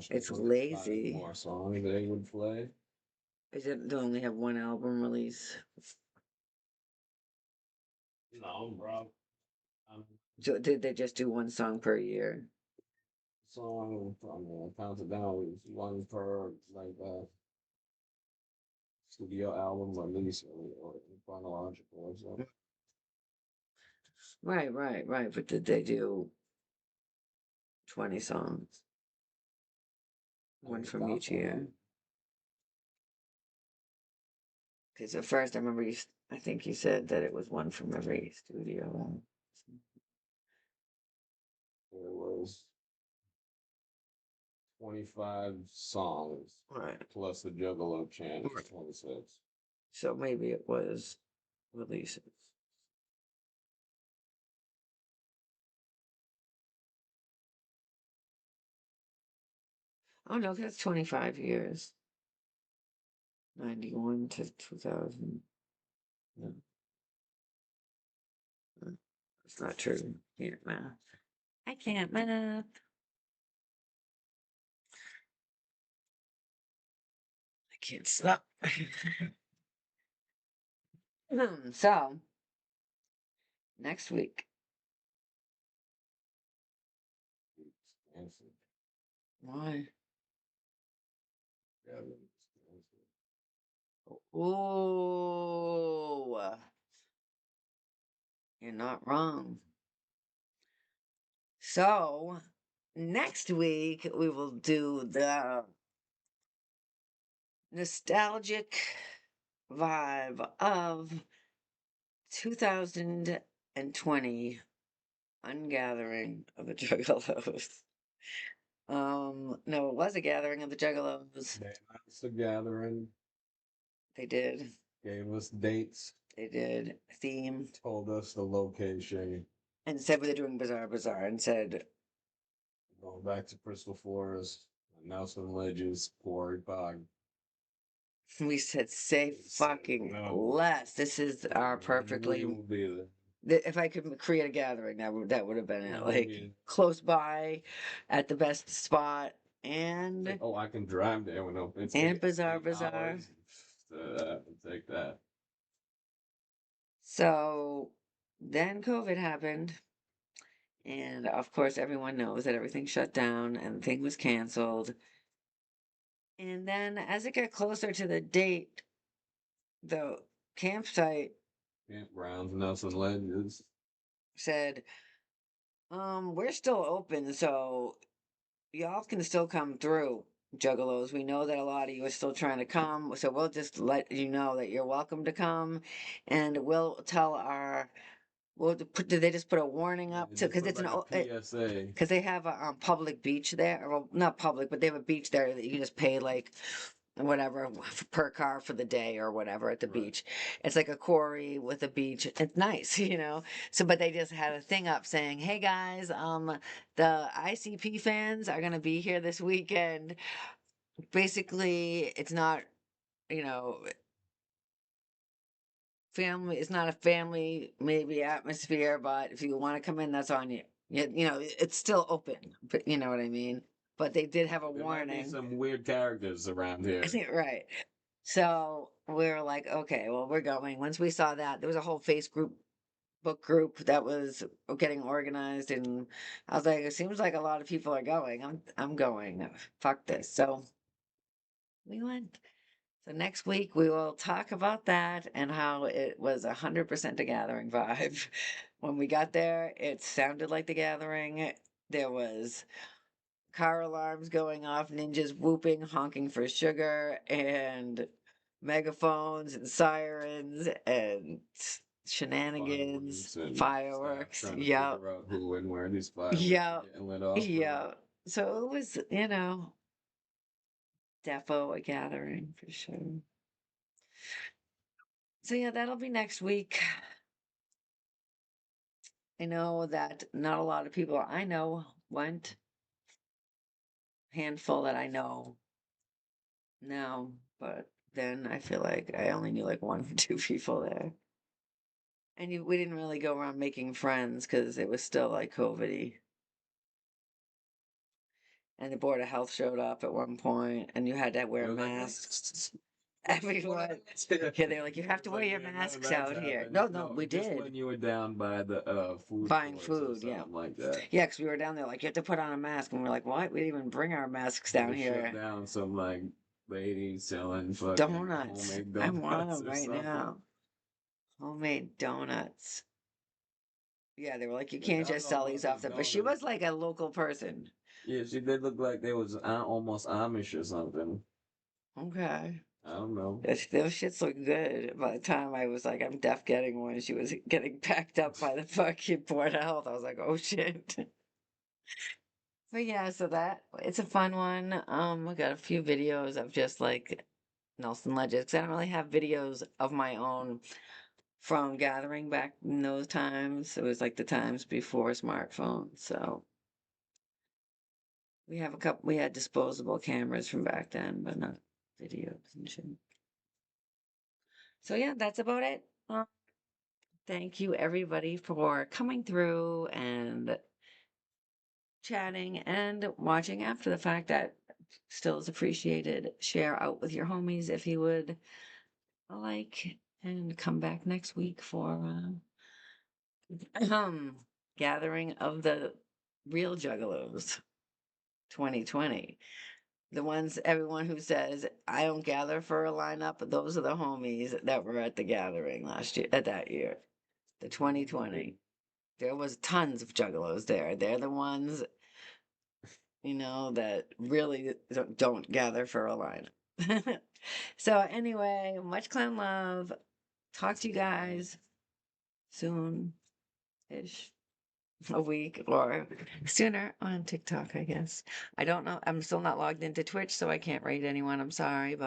It's lazy.
More songs they would play.
Is it they only have one album release?
No, bro.
So did they just do one song per year?
Song counted down was one per like studio album release or chronological or something.
Right. But did they do 20 songs? One from each year. Because at first I remember I think you said that it was one from every studio.
It was 25 songs
Right.
plus the Juggalo chant is
Right.
26.
So maybe it was releases. Oh no, that's 25 years. 91 to 2000. No. That's not true. Can't math. I can't math. I can't stop. So, next week.
Wisconsin.
Why?
Yeah,
Oh, you're not wrong. So, next week we will do the nostalgic vibe of 2020 Ungathering of the Juggalos. No, it was a gathering of the Juggalos.
they announced the gathering,
They did.
gave us dates,
They did. Theme.
told us the location.
And said we were doing Bizarre Bazaar and said,
Going back to Crystal Forest, Nelson Ledges, Quarry Pog.
we said, say fucking less. This is our perfectly.
We will be there.
If I could create a gathering, that would have been it.
Yeah,
Like
yeah.
close by, at the best spot, and
Oh, I can drive there when it's
and Bizarre Bazaar.
Take that.
So then COVID happened, and of course everyone knows that everything shut down and the thing was canceled. And then as it got closer to the date, the campsite
Campgrounds, Nelson Ledges.
said, we're still open, so y'all can still come through, Juggalos. We know that a lot of you are still trying to come, so we'll just let you know that you're welcome to come, and we'll tell our. Well, did they just put a warning up to? Because it's
PSA.
because they have a public beach there. Well, not public, but they have a beach there that you can just pay like whatever per car for the day or whatever at the beach. It's like a quarry with a beach. It's nice, So, but they just had a thing up saying, "Hey guys, the ICP fans are gonna be here this weekend. Basically, it's not, you know." Family, it's not a family maybe atmosphere, but if you want to come in, that's on you. It's still open, but you know what I mean. But they did have a
There might be
warning.
some weird characters around here.
Right. So we were like, okay, well, we're going. Once we saw that, there was a whole book group that was getting organized, and I was like, it seems like a lot of people are going. I'm going. Fuck this. So we went. So next week we will talk about that and how it was 100% a gathering vibe. When we got there, it sounded like the gathering. There was car alarms going off, ninjas whooping, honking for sugar, and megaphones and sirens and shenanigans, fireworks.
Trying to
Yeah.
figure out who and where these fireworks
Yeah.
are getting lit off.
Yeah. So it was, defo a gathering for sure. So yeah, that'll be next week. I know that not a lot of people I know went. Handful that I know now, but then I feel like I only knew like one or two people there. And we didn't really go around making friends because it was still like COVID-y. And the Board of Health showed up at one point, and you had to wear masks. Everyone. Yeah, they were like, you have to wear your masks out here. No, we
just
did.
when you were down by the food
Buying
courts or
food, yeah.
something like that.
Yeah, because we were down there like, you have to put on a mask. And we're like, what? We didn't even bring our masks down
They
here.
shut down some like lady selling fucking
Donuts.
homemade
I
donuts
want them
or
right
something.
now. Homemade donuts. Yeah, they were like, you
Like,
can't
I
just
don't know
sell
about
these
these
off them. But she
donuts.
was like a local person.
Yeah, she did look like they was almost Amish or something.
Okay.
I don't know.
Those shits look good. By the time I was like, I'm deaf getting one, she was getting packed up by the fucking Board of Health. I was like, oh shit. But yeah, so that it's a fun one. We got a few videos of just like Nelson Ledges, 'cause I don't really have videos of my own from gathering back in those times. It was like the times before smartphones. So we have a couple, we had disposable cameras from back then, but not videos and shit. So yeah, that's about it. Thank you everybody for coming through and chatting and watching after the fact. That still is appreciated. Share out with your homies if you would like, and come back next week for gathering of the real Juggalos 2020. The ones, everyone who says, I don't gather for a lineup, those are the homies that were at the gathering last year, that year, the 2020. There was tons of Juggalos there. They're the ones, that really don't gather for a lineup. So anyway, much clown love. Talk to you guys soon-ish. A week or sooner on TikTok, I guess. I don't know. I'm still not logged into Twitch, so I can't rate anyone. I'm sorry, but